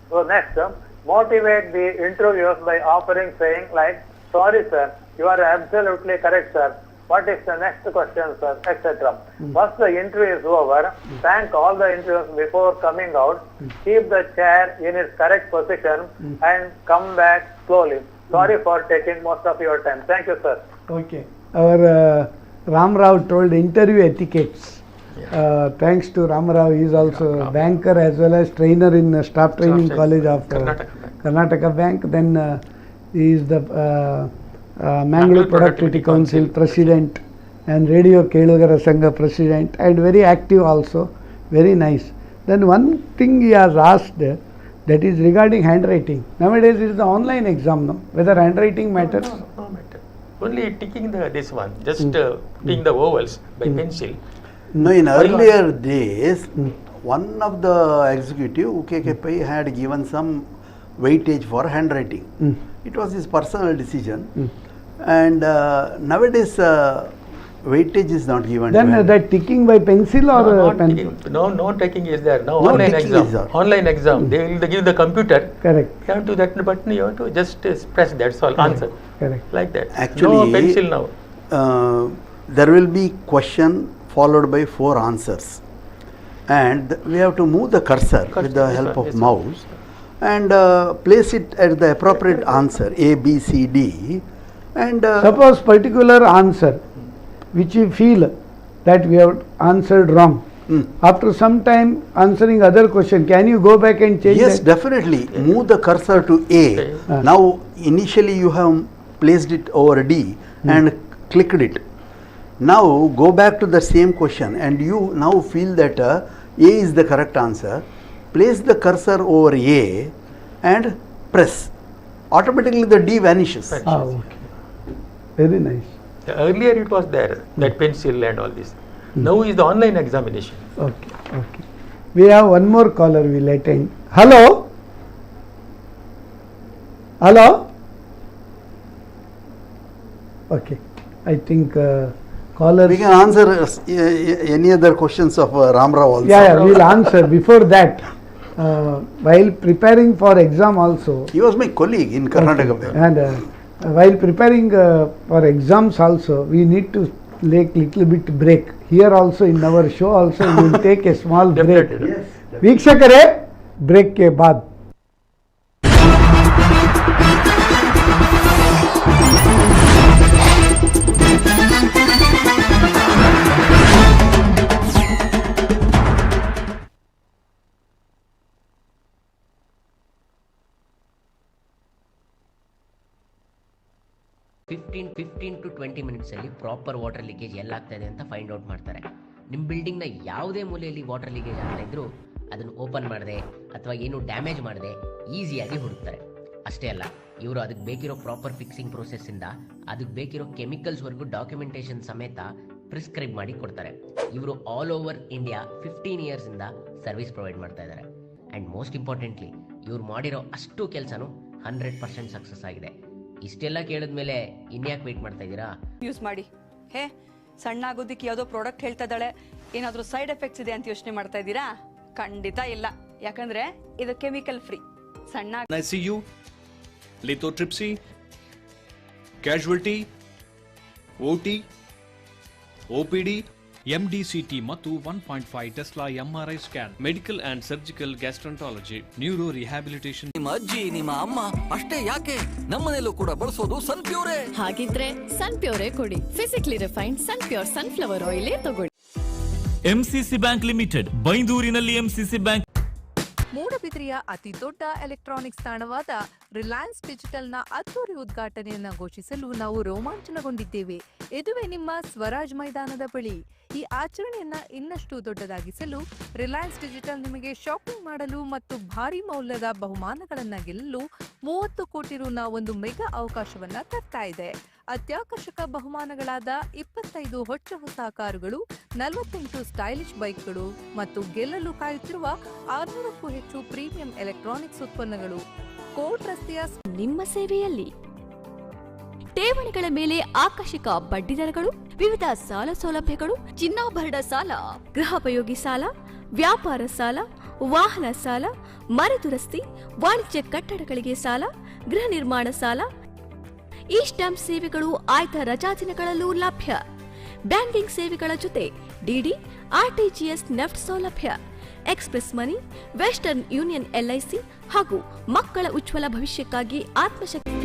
[SPEAKER 5] so next, motivate the interviewers by offering saying like, sorry sir, you are absolutely correct sir. What is the next question sir, etc. Once the interview is over, thank all the interviewers before coming out, keep the chair in its correct position and come back slowly. Sorry for taking most of your time. Thank you sir.
[SPEAKER 1] Okay. Our Ram Rao told interview etiquettes. Thanks to Ram Rao, he is also a banker as well as trainer in staff training college of Karnataka Bank. Then he is the Mangalore Productivity Council president and Radio Kelugara Sangha president, and very active also, very nice. Then one thing he has asked, that is regarding handwriting. Nowadays it is the online exam, no? Whether handwriting matters?
[SPEAKER 3] No matter. Only ticking this one, just putting the vowels by pencil.
[SPEAKER 2] No, in earlier days, one of the executive, UKKP, had given some weightage for handwriting. It was his personal decision. And nowadays, weightage is not given.
[SPEAKER 1] Then that ticking by pencil or pen?
[SPEAKER 3] No ticking is there. Now online exam. Online exam. They will give the computer.
[SPEAKER 1] Correct.
[SPEAKER 3] You have to that button. You have to just press. That's all. Answer.
[SPEAKER 1] Correct.
[SPEAKER 3] Like that.
[SPEAKER 2] Actually,
[SPEAKER 3] no pencil now.
[SPEAKER 2] There will be question followed by 4 answers, and we have to move the cursor with the help of mouse and place it at the appropriate answer A, B, C, D. And
[SPEAKER 1] suppose particular answer which you feel that we have answered wrong. After some time answering other question, can you go back and change
[SPEAKER 2] Yes,
[SPEAKER 1] that?
[SPEAKER 2] definitely. Move the cursor to A. Now, initially you have placed it over D and clicked it. Now, go back to the same question and you now feel that A is the correct answer. Place the cursor over A and press. Automatically the D vanishes.
[SPEAKER 1] Okay. Very nice.
[SPEAKER 3] Earlier it was there, that pencil and all this. Now is the online examination.
[SPEAKER 1] Okay, okay. We have one more caller we will attend. Hello? Hello? Okay. I think callers...
[SPEAKER 2] We can answer any other questions of Ram Rao also.
[SPEAKER 1] Yeah, we will answer. Before that, while preparing for exam also...
[SPEAKER 2] He was my colleague in Karnataka Bank.
[SPEAKER 1] And while preparing for exams also, we need to take little bit break. Here also in our show also we will take a small break.
[SPEAKER 2] Yes.
[SPEAKER 1] वीक्षकरे break के बाद
[SPEAKER 6] fifteen to 20 ಮಿನಿಟ್ಸಲ್ಲಿ proper water leakage ಎಲ್ಲಾಗ್ತಾಯಿದೆ ಅಂತ find out ಮಾಡ್ತಾರೆ. ನಿಮ್ಮ ಬಿಲ್ಡಿಂಗ್ನ ಯಾವುದೇ ಮೂಲೆಯಲ್ಲಿ ವಾಟರ್ ಲೀಕೇಜ್ ಆಗ್ತಾ ಇದ್ರೂ ಅದನ್ನು ಓಪನ್ ಮಾಡದೆ ಅಥವಾ ಏನು ಡ್ಯಾಮೇಜ್ ಮಾಡದೆ ಈಸಿಯಾಗಿ ಹುಡುಕ್ತಾರೆ. ಅಷ್ಟೇ ಅಲ್ಲ, ಇವರು ಅದಕ್ಕೆ ಬೇಕಿರೋ ಪ್ರಾಪರ್ ಫಿಕ್ಸಿಂಗ್ ಪ್ರೋಸೆಸ್ಸಿಂದ ಅದಕ್ಕೆ ಬೇಕಿರೋ ಕೆಮಿಕಲ್ಸ್ವರೆಗೂ ಡಾಕ್ಯುಮೆಂಟೇಷನ್ ಸಮೇತ ಪ್ರಿಸ್ಕ್ರೈಬ್ ಮಾಡಿ ಕೊಡ್ತಾರೆ. ಇವರು ಆಲ್ ಓವರ್ ಇಂಡಿಯಾ 15 ಇಯರ್ಸಿಂದ ಸರ್ವಿಸ್ ಪ್ರೊವೈಡ್ ಮಾಡ್ತಾ ಇದ್ದಾರೆ. ಆ್ಯಂಡ್ ಮೋಸ್ಟ್ ಇಂಪಾರ್ಟೆಂಟ್ಲಿ ಇವ್ರು ಮಾಡಿರೋ ಅಷ್ಟು ಕೆಲಸನೂ 100% ಸಕ್ಸಸ್ ಆಗಿದೆ. ಇಷ್ಟೆಲ್ಲ ಕೇಳಿದ್ಮೇಲೆ ಇನ್ಯಾಕೆ ವೇಟ್ ಮಾಡ್ತಾ ಇದ್ದೀರಾ?
[SPEAKER 7] ಯೂಸ್ ಮಾಡಿ. ಹೇ, ಸಣ್ಣ ಆಗೋದಕ್ಕೆ ಯಾವುದೋ ಪ್ರಾಡಕ್ಟ್ ಹೇಳ್ತಾ ಇದ್ದಾಳೆ, ಏನಾದರೂ ಸೈಡ್ ಎಫೆಕ್ಟ್ಸ್ ಇದೆ ಅಂತ ಯೋಚನೆ ಮಾಡ್ತಾ ಇದ್ದೀರಾ? ಖಂಡಿತ ಇಲ್ಲ, ಯಾಕಂದ್ರೆ ಇದು ಕೆಮಿಕಲ್ ಫ್ರೀ. ಸಣ್ಣ
[SPEAKER 8] ICU, lithotripsy, casualty, OT, OPD, MDCT ಮತ್ತು 1.5 tesla MRI scan, medical and surgical gastroenterology, neuro rehabilitation.
[SPEAKER 9] ನಿಮ್ಮ ಅಜ್ಜಿ ನಿಮ್ಮ ಅಮ್ಮ ಅಷ್ಟೇ ಯಾಕೆ, ನಮ್ಮನೆಯಲ್ಲೂ ಕೂಡ ಬಳಸೋದು ಸನ್ ಪ್ಯೂರೇ.
[SPEAKER 10] ಹಾಗಿದ್ರೆ ಸನ್ ಪ್ಯೂರೇ ಕೊಡಿ. Physically refined Sun Pure sunflower oil ತಗೊಳ್ಳಿ.
[SPEAKER 11] MCC ಬ್ಯಾಂಕ್ ಲಿಮಿಟೆಡ್, ಬೈಂದೂರಿನಲ್ಲಿ MCC ಬ್ಯಾಂಕ್. ಮೂಡಬಿದಿರೆಯ ಅತಿ ದೊಡ್ಡ ಎಲೆಕ್ಟ್ರಾನಿಕ್ಸ್ ತಾಣವಾದ ರಿಲಯನ್ಸ್ ಡಿಜಿಟಲ್ನ ಅದ್ದೂರಿ ಉದ್ಘಾಟನೆಯನ್ನ ಘೋಷಿಸಲು ನಾವು ರೋಮಾಂಚನಗೊಂಡಿದ್ದೇವೆ. ಇದುವೇ ನಿಮ್ಮ ಸ್ವರಾಜ್ ಮೈದಾನದ ಬಳಿ. ಈ ಆಚರಣೆಯನ್ನ ಇನ್ನಷ್ಟು ದೊಡ್ಡದಾಗಿಸಲು ರಿಲಯನ್ಸ್ ಡಿಜಿಟಲ್ ನಿಮಗೆ ಶಾಪಿಂಗ್ ಮಾಡಲು ಮತ್ತು ಭಾರಿ ಮೌಲ್ಯದ ಬಹುಮಾನಗಳನ್ನ ಗೆಲ್ಲಲು 30 ಕೋಟಿ ರುನ ಒಂದು ಮೆಗಾ ಅವಕಾಶವನ್ನ ತರ್ತಾ ಇದೆ. ಅತ್ಯಾಕರ್ಷಕ ಬಹುಮಾನಗಳಾದ 25 ಹೊಚ್ಚ ಹೊಸ ಕಾರುಗಳು, 48 ಸ್ಟೈಲಿಶ್ ಬೈಕ್ಗಳು ಮತ್ತು ಗೆಲ್ಲಲು ಕಾಯುತ್ತಿರುವ 600ಕ್ಕೂ ಹೆಚ್ಚು ಪ್ರೀಮಿಯಂ ಎಲೆಕ್ಟ್ರಾನಿಕ್ಸ್ ಉತ್ಪನ್ನಗಳು ಕೋರ್ಟ್ ರಸ್ತೆಯ
[SPEAKER 12] ನಿಮ್ಮ ಸೇವೆಯಲ್ಲಿ. ಠೇವಣಿಗಳ ಮೇಲೆ ಆಕರ್ಷಕ ಬಡ್ಡಿದರಗಳು, ವಿವಿಧ ಸಾಲ ಸೌಲಭ್ಯಗಳು, ಚಿನ್ನಾಭರಣ ಸಾಲ, ಗೃಹೋಪಯೋಗಿ ಸಾಲ, ವ್ಯಾಪಾರ ಸಾಲ, ವಾಹನ ಸಾಲ, ಮನೆ ದುರಸ್ತಿ, ವಾಣಿಜ್ಯ ಕಟ್ಟಡಗಳಿಗೆ ಸಾಲ, ಗೃಹ ನಿರ್ಮಾಣ ಸಾಲ, ಈ ಸ್ಟಾಂಪ್ ಸೇವೆಗಳು ಆಯ್ದ ರಜಾದಿನಗಳಲ್ಲೂ ಲಭ್ಯ. ಬ್ಯಾಂಕಿಂಗ್ ಸೇವೆಗಳ ಜೊತೆ ಡಿಡಿ, ಆರ್ಟಿಜಿಎಸ್, ನೆಫ್ಟ್ ಸೌಲಭ್ಯ, ಎಕ್ಸ್ಪ್ರೆಸ್ ಮನಿ, ವೆಸ್ಟರ್ನ್ ಯೂನಿಯನ್, ಎಲ್ಐಸಿ ಹಾಗೂ ಮಕ್ಕಳ ಉಜ್ವಲ ಭವಿಷ್ಯಕ್ಕಾಗಿ ಆತ್ಮಶಕ್ತಿ.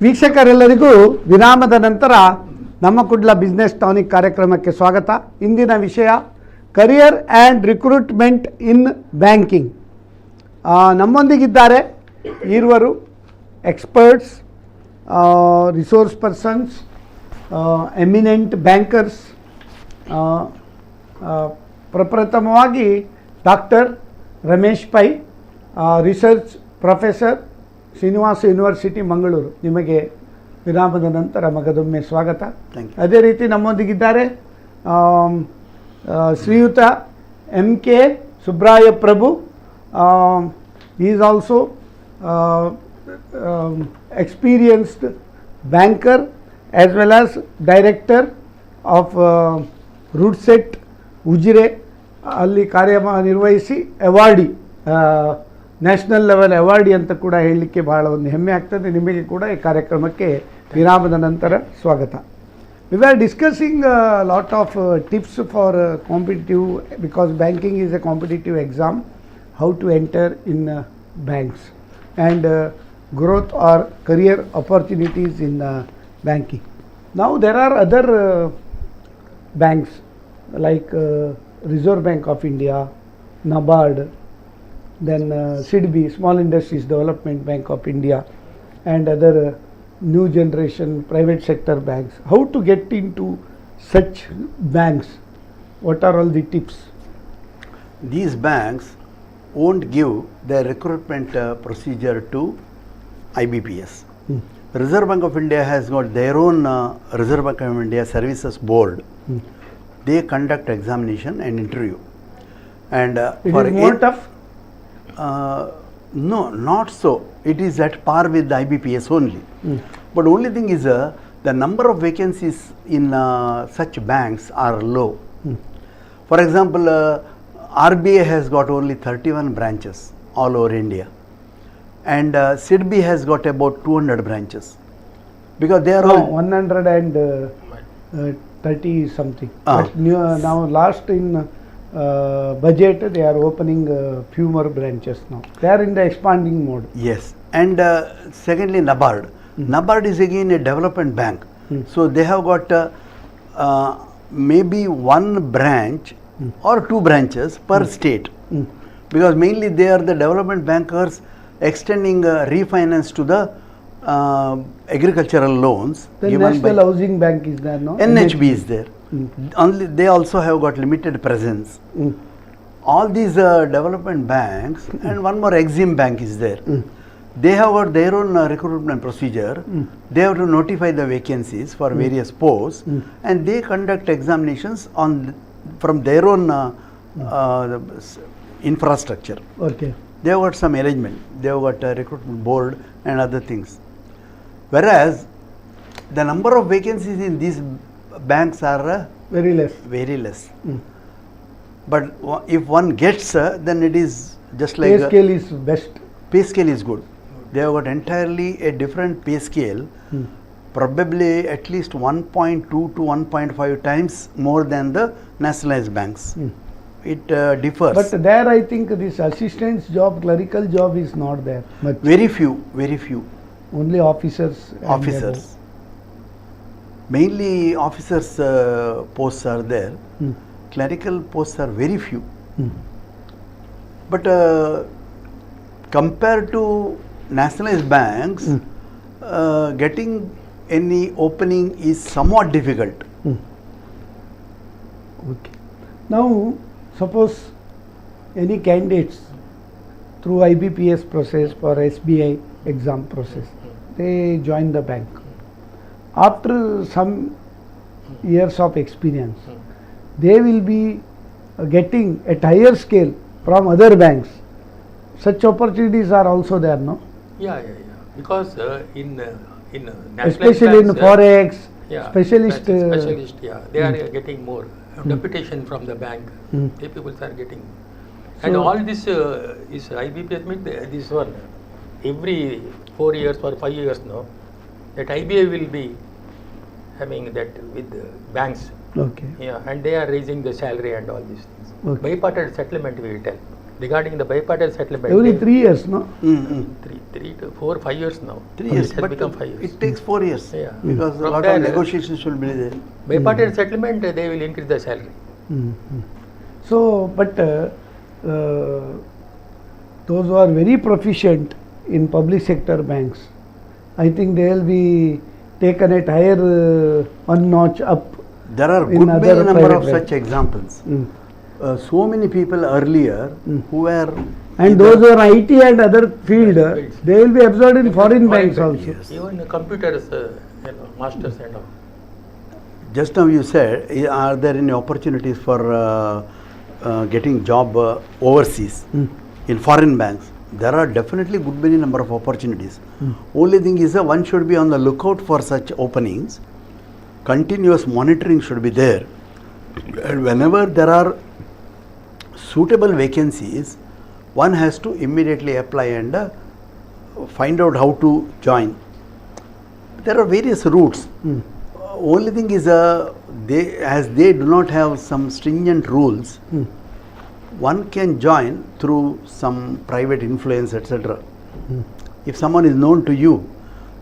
[SPEAKER 1] ವೀಕ್ಷಕರೆಲ್ಲರಿಗೂ ವಿರಾಮದ ನಂತರ ನಮ್ಮ ಕುಡ್ಲ ಬಿಸ್ನೆಸ್ ಟಾನಿಕ್ ಕಾರ್ಯಕ್ರಮಕ್ಕೆ ಸ್ವಾಗತ. ಇಂದಿನ ವಿಷಯ career and recruitment in banking. ನಮ್ಮೊಂದಿಗಿದ್ದಾರೆ ಇರುವರು experts, resource persons, eminent bankers. ಪ್ರಪ್ರಥಮವಾಗಿ doctor Ramesh Pai, research professor, Srinivasa university Mangaluru. ನಿಮಗೆ ವಿರಾಮದ ನಂತರ ಮಗದೊಮ್ಮೆ ಸ್ವಾಗತ. ಅದೇ ರೀತಿ ನಮ್ಮೊಂದಿಗಿದ್ದಾರೆ ಶ್ರೀಯುತ MK Subraya Prabhu. Is also experienced banker as well as director of RUDSET Ujire, ಅಲ್ಲಿ ಕಾರ್ಯನಿರ್ವಹಿಸಿ ಅವಾರ್ಡಿ, ನ್ಯಾಷನಲ್ ಲೆವೆಲ್ ಅವಾರ್ಡಿ ಅಂತ ಕೂಡ ಹೇಳಲಿಕ್ಕೆ ಭಾಳ ಒಂದು ಹೆಮ್ಮೆ ಆಗ್ತದೆ. ನಿಮಗೆ ಕೂಡ ಈ ಕಾರ್ಯಕ್ರಮಕ್ಕೆ ವಿರಾಮದ ನಂತರ ಸ್ವಾಗತ. We are discussing lot of tips for competitive, because banking is a competitive exam, how to enter in banks and growth or career opportunities in banking. Now there are other banks like Reserve Bank of India, NABARD, then SIDB, Small Industries Development Bank of India, and other new generation private sector banks. How to get into such banks? What are all the tips?
[SPEAKER 2] These banks won't give their recruitment procedure to IBPS. Reserve Bank of India has got their own Reserve Bank of India Services Board. They conduct examination and interview. And
[SPEAKER 1] it is more tough?
[SPEAKER 2] No, not so. It is at par with the IBPS only. But only thing is the number of vacancies in such banks are low. For example, RBI has got only 31 branches all over India. And SIDB has got about 200 branches, because they are all
[SPEAKER 1] 130 something. But now last in budget they are opening few more branches now. They are in the expanding mode.
[SPEAKER 2] Yes, and secondly NABARD. NABARD is again a development bank. So they have got maybe one branch or two branches per state, because mainly they are the development bankers extending refinance to the agricultural loans.
[SPEAKER 1] The National Housing Bank is there, no?
[SPEAKER 2] NHB is there. Only they also have got limited presence. All these development banks and one more Exim Bank is there. They have got their own recruitment procedure. They have to notify the vacancies for various posts, and they conduct examinations from their own infrastructure.
[SPEAKER 1] Okay.
[SPEAKER 2] They have got some arrangement. They have got a recruitment board and other things. Whereas the number of vacancies in these banks are
[SPEAKER 1] Very less.
[SPEAKER 2] very less. But if one gets, then it is just like
[SPEAKER 1] Pay scale is best.
[SPEAKER 2] Pay scale is good. They have got entirely a different pay scale, probably at least 1.2 to 1.5 times more than the nationalized banks. It differs.
[SPEAKER 1] But there I think this assistant's job, clerical job is not there much.
[SPEAKER 2] Very few, very few.
[SPEAKER 1] Only officers. and
[SPEAKER 2] Officers. Mainly officers posts are there. Clerical posts are very few. But compared to nationalized banks, getting any opening is somewhat difficult.
[SPEAKER 1] Okay. Now, suppose any candidates through IBPS process for SBI exam process, they join the bank. After some years of experience, they will be getting at higher scale from other banks. Such opportunities are also there, no?
[SPEAKER 3] Yeah. Because in national
[SPEAKER 1] Especially in
[SPEAKER 3] banks,
[SPEAKER 1] forex,
[SPEAKER 3] yeah,
[SPEAKER 1] specialist.
[SPEAKER 3] specialist, yeah, they are getting more deputation from the bank. The people are getting, and
[SPEAKER 1] So-
[SPEAKER 3] all this is IBPS means this one every 4 years or 5 years now. That IBA will be having that with the banks.
[SPEAKER 1] Okay.
[SPEAKER 3] Yeah, and they are raising the salary and all these things.
[SPEAKER 1] Okay.
[SPEAKER 3] Bipartite settlement we will tell. Regarding the bipartite settlement,
[SPEAKER 1] Every
[SPEAKER 3] they-
[SPEAKER 1] 3 years, no?
[SPEAKER 3] 3 to 4, 5 years now.
[SPEAKER 2] 3 years,
[SPEAKER 3] It has
[SPEAKER 2] but
[SPEAKER 3] become 5 years.
[SPEAKER 2] it takes 4 years.
[SPEAKER 3] Yeah.
[SPEAKER 2] Because a
[SPEAKER 3] From
[SPEAKER 2] lot
[SPEAKER 3] there,
[SPEAKER 2] of negotiations will be there.
[SPEAKER 3] Bipartite settlement, they will increase the salary.
[SPEAKER 1] So, but those who are very proficient in public sector banks, I think they will be taken at higher one notch up.
[SPEAKER 2] There are
[SPEAKER 1] in
[SPEAKER 2] good
[SPEAKER 1] other
[SPEAKER 2] many number
[SPEAKER 1] private
[SPEAKER 2] of
[SPEAKER 1] banks.
[SPEAKER 2] such examples. So many people earlier who were
[SPEAKER 1] And those who are IT and other field, they will be absorbed in foreign banks also.
[SPEAKER 3] Even computers, masters and all.
[SPEAKER 2] just now you said, are there any opportunities for getting job overseas in foreign banks? There are definitely good many number of opportunities. Only thing is one should be on the lookout for such openings. Continuous monitoring should be there. And whenever there are suitable vacancies, one has to immediately apply and find out how to join. There are various routes. Only thing is, as they do not have some stringent rules, one can join through some private influence, etc. If someone is known to you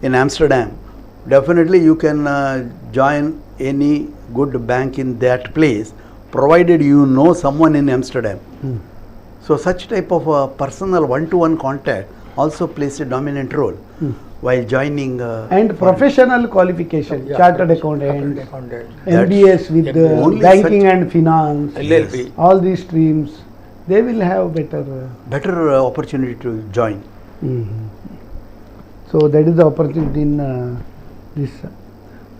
[SPEAKER 2] in Amsterdam, definitely you can join any good bank in that place, provided you know someone in Amsterdam. So such type of personal one-to-one contact also plays a dominant role while joining.
[SPEAKER 1] And professional qualification,
[SPEAKER 3] Yeah,
[SPEAKER 1] chartered accountant,
[SPEAKER 3] accountant.
[SPEAKER 1] MBS with
[SPEAKER 2] Only
[SPEAKER 1] banking
[SPEAKER 2] such-
[SPEAKER 1] and finance,
[SPEAKER 3] LLB.
[SPEAKER 1] all these streams, they will have better.
[SPEAKER 2] better opportunity to join.
[SPEAKER 1] So that is the opportunity in this.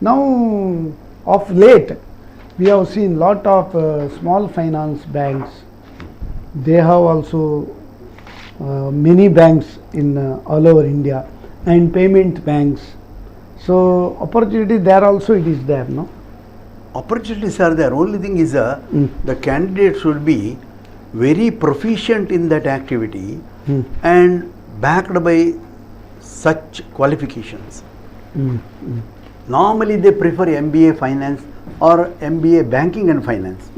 [SPEAKER 1] Now, of late, we have seen lot of small finance banks. They have also many banks in all over India and payment banks. So opportunity there also it is there, no?
[SPEAKER 2] Opportunities are there. Only thing is the candidate should be very proficient in that activity and backed by such qualifications. Normally they prefer MBA finance or MBA banking and finance.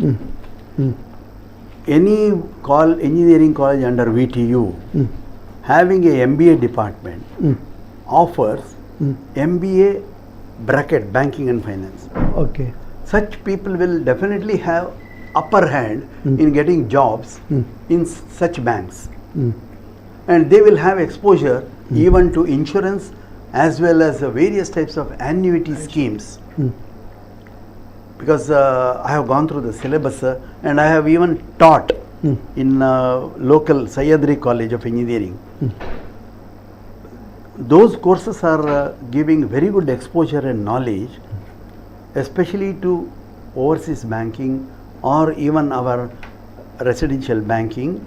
[SPEAKER 2] Any engineering college under VTU having a MBA department offers MBA bracket banking and finance.
[SPEAKER 1] Okay.
[SPEAKER 2] Such people will definitely have upper hand in getting jobs in such banks. And they will have exposure even to insurance as well as various types of annuity schemes. Because I have gone through the syllabus and I have even taught in local Sahyadri College of Engineering. those courses are giving very good exposure and knowledge, especially to overseas banking or even our residential banking,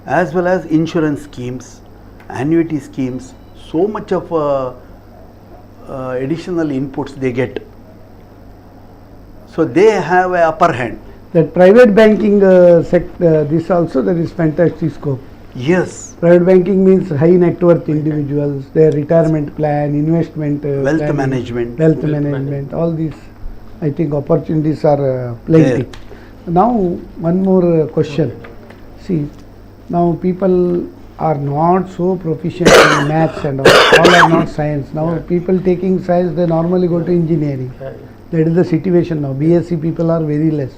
[SPEAKER 2] as well as insurance schemes, annuity schemes. So much of additional inputs they get. So they have a upper hand.
[SPEAKER 1] That private banking sector, this also there is fantastic scope.
[SPEAKER 2] Yes.
[SPEAKER 1] Private banking means high net worth individuals, their retirement plan, investment,
[SPEAKER 2] Wealth
[SPEAKER 1] planning,
[SPEAKER 2] management.
[SPEAKER 1] wealth management, all these, I think opportunities are plenty. Now, one more question. See, now people are not so proficient in maths and all are not science. Now, people taking science, they normally go to engineering. That is the situation now. BSc people are very less.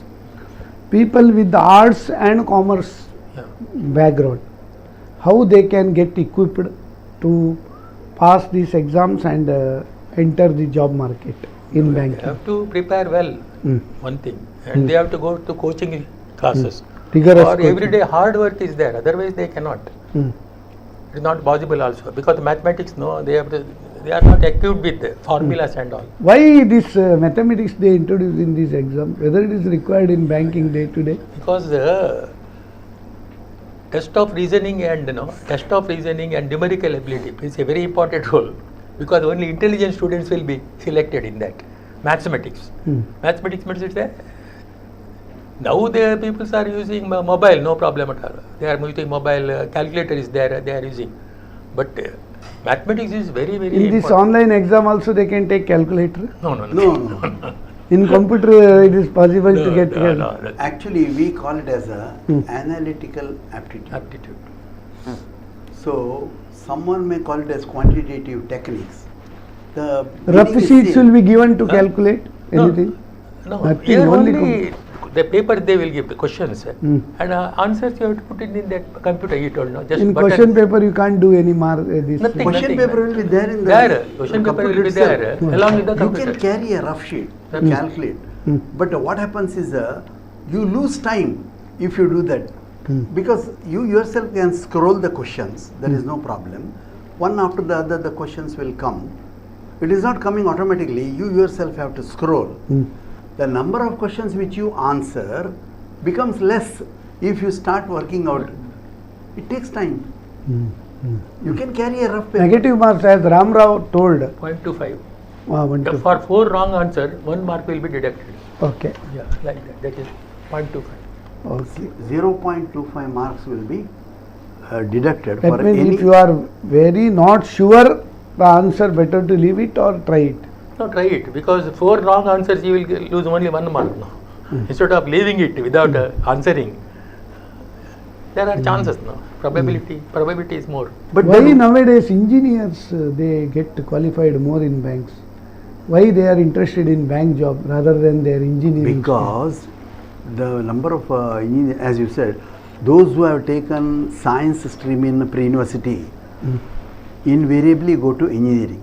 [SPEAKER 1] People with the arts and commerce background, how they can get equipped to pass these exams and enter the job market in banking?
[SPEAKER 3] They have to prepare well, one thing, and they have to go to coaching classes.
[SPEAKER 1] Rigorous
[SPEAKER 3] Or
[SPEAKER 1] coaching.
[SPEAKER 3] everyday hard work is there, otherwise they cannot. It is not possible also, because mathematics, no, they are not equipped with formulas and all.
[SPEAKER 1] Why this mathematics they introduce in these exams, whether it is required in banking day to day?
[SPEAKER 3] Because test of reasoning and numerical ability plays a very important role, because only intelligent students will be selected in that. Mathematics means it's now the people are using mobile, no problem at all. They are using mobile, calculator is there, they are using. But mathematics is very, very
[SPEAKER 1] In this
[SPEAKER 3] important.
[SPEAKER 1] online exam also they can take calculator?
[SPEAKER 2] No.
[SPEAKER 1] In computer it is possible to get
[SPEAKER 2] Actually, we call it as a analytical aptitude. So someone may call it as quantitative techniques. The
[SPEAKER 1] rough
[SPEAKER 2] meaning is
[SPEAKER 1] sheets
[SPEAKER 2] same.
[SPEAKER 1] will be given to calculate anything?
[SPEAKER 3] No,
[SPEAKER 1] Nothing,
[SPEAKER 3] here
[SPEAKER 1] only
[SPEAKER 3] only the paper they will give the questions and answers you have to put it in that computer, you told, no? Just
[SPEAKER 1] In
[SPEAKER 3] button.
[SPEAKER 1] question paper you can't do any mark.
[SPEAKER 3] Nothing.
[SPEAKER 2] Question paper will be there in the
[SPEAKER 3] There, question paper
[SPEAKER 2] computer
[SPEAKER 3] will be
[SPEAKER 2] itself.
[SPEAKER 3] there along with the
[SPEAKER 2] You
[SPEAKER 3] computer.
[SPEAKER 2] can carry a rough sheet to calculate, but what happens is you lose time if you do that, because you yourself can scroll the questions. There is no problem. One after the other, the questions will come. It is not coming automatically. You yourself have to scroll. The number of questions which you answer becomes less if you start working out. It takes time. You can carry a rough paper.
[SPEAKER 1] Negative marks, as Ram Rao told.
[SPEAKER 3] 0.25.
[SPEAKER 1] 1
[SPEAKER 3] For 4 wrong answer, 1 mark will be deducted.
[SPEAKER 1] Okay.
[SPEAKER 3] Yeah, like that. That is 0.25.
[SPEAKER 1] Okay.
[SPEAKER 2] 0.25 marks will be deducted
[SPEAKER 1] That
[SPEAKER 2] for
[SPEAKER 1] means
[SPEAKER 2] any.
[SPEAKER 1] if you are very not sure the answer, better to leave it or try it.
[SPEAKER 3] No, try it, because 4 wrong answers you will lose only 1 mark now. Instead of leaving it without answering, there are chances now. Probability is more.
[SPEAKER 1] But why nowadays engineers they get qualified more in banks? Why they are interested in bank job rather than their engineering?
[SPEAKER 2] Because the number of engineers, as you said, those who have taken science stream in pre-university invariably go to engineering.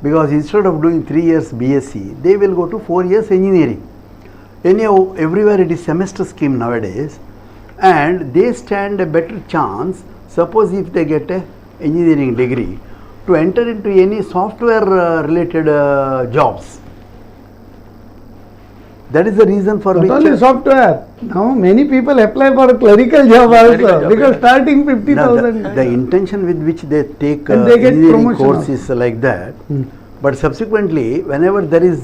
[SPEAKER 2] Because instead of doing 3 years BSc, they will go to 4 years engineering. Anyhow, everywhere it is semester scheme nowadays, and they stand a better chance, suppose if they get a engineering degree, to enter into any software related jobs. That is the reason for
[SPEAKER 1] Not
[SPEAKER 2] which
[SPEAKER 1] only software. Now many people apply for a clerical job also, because starting 50,000.
[SPEAKER 2] the intention with which they take
[SPEAKER 1] And they get
[SPEAKER 2] engineering
[SPEAKER 1] promotion
[SPEAKER 2] course is like that. But subsequently, whenever there is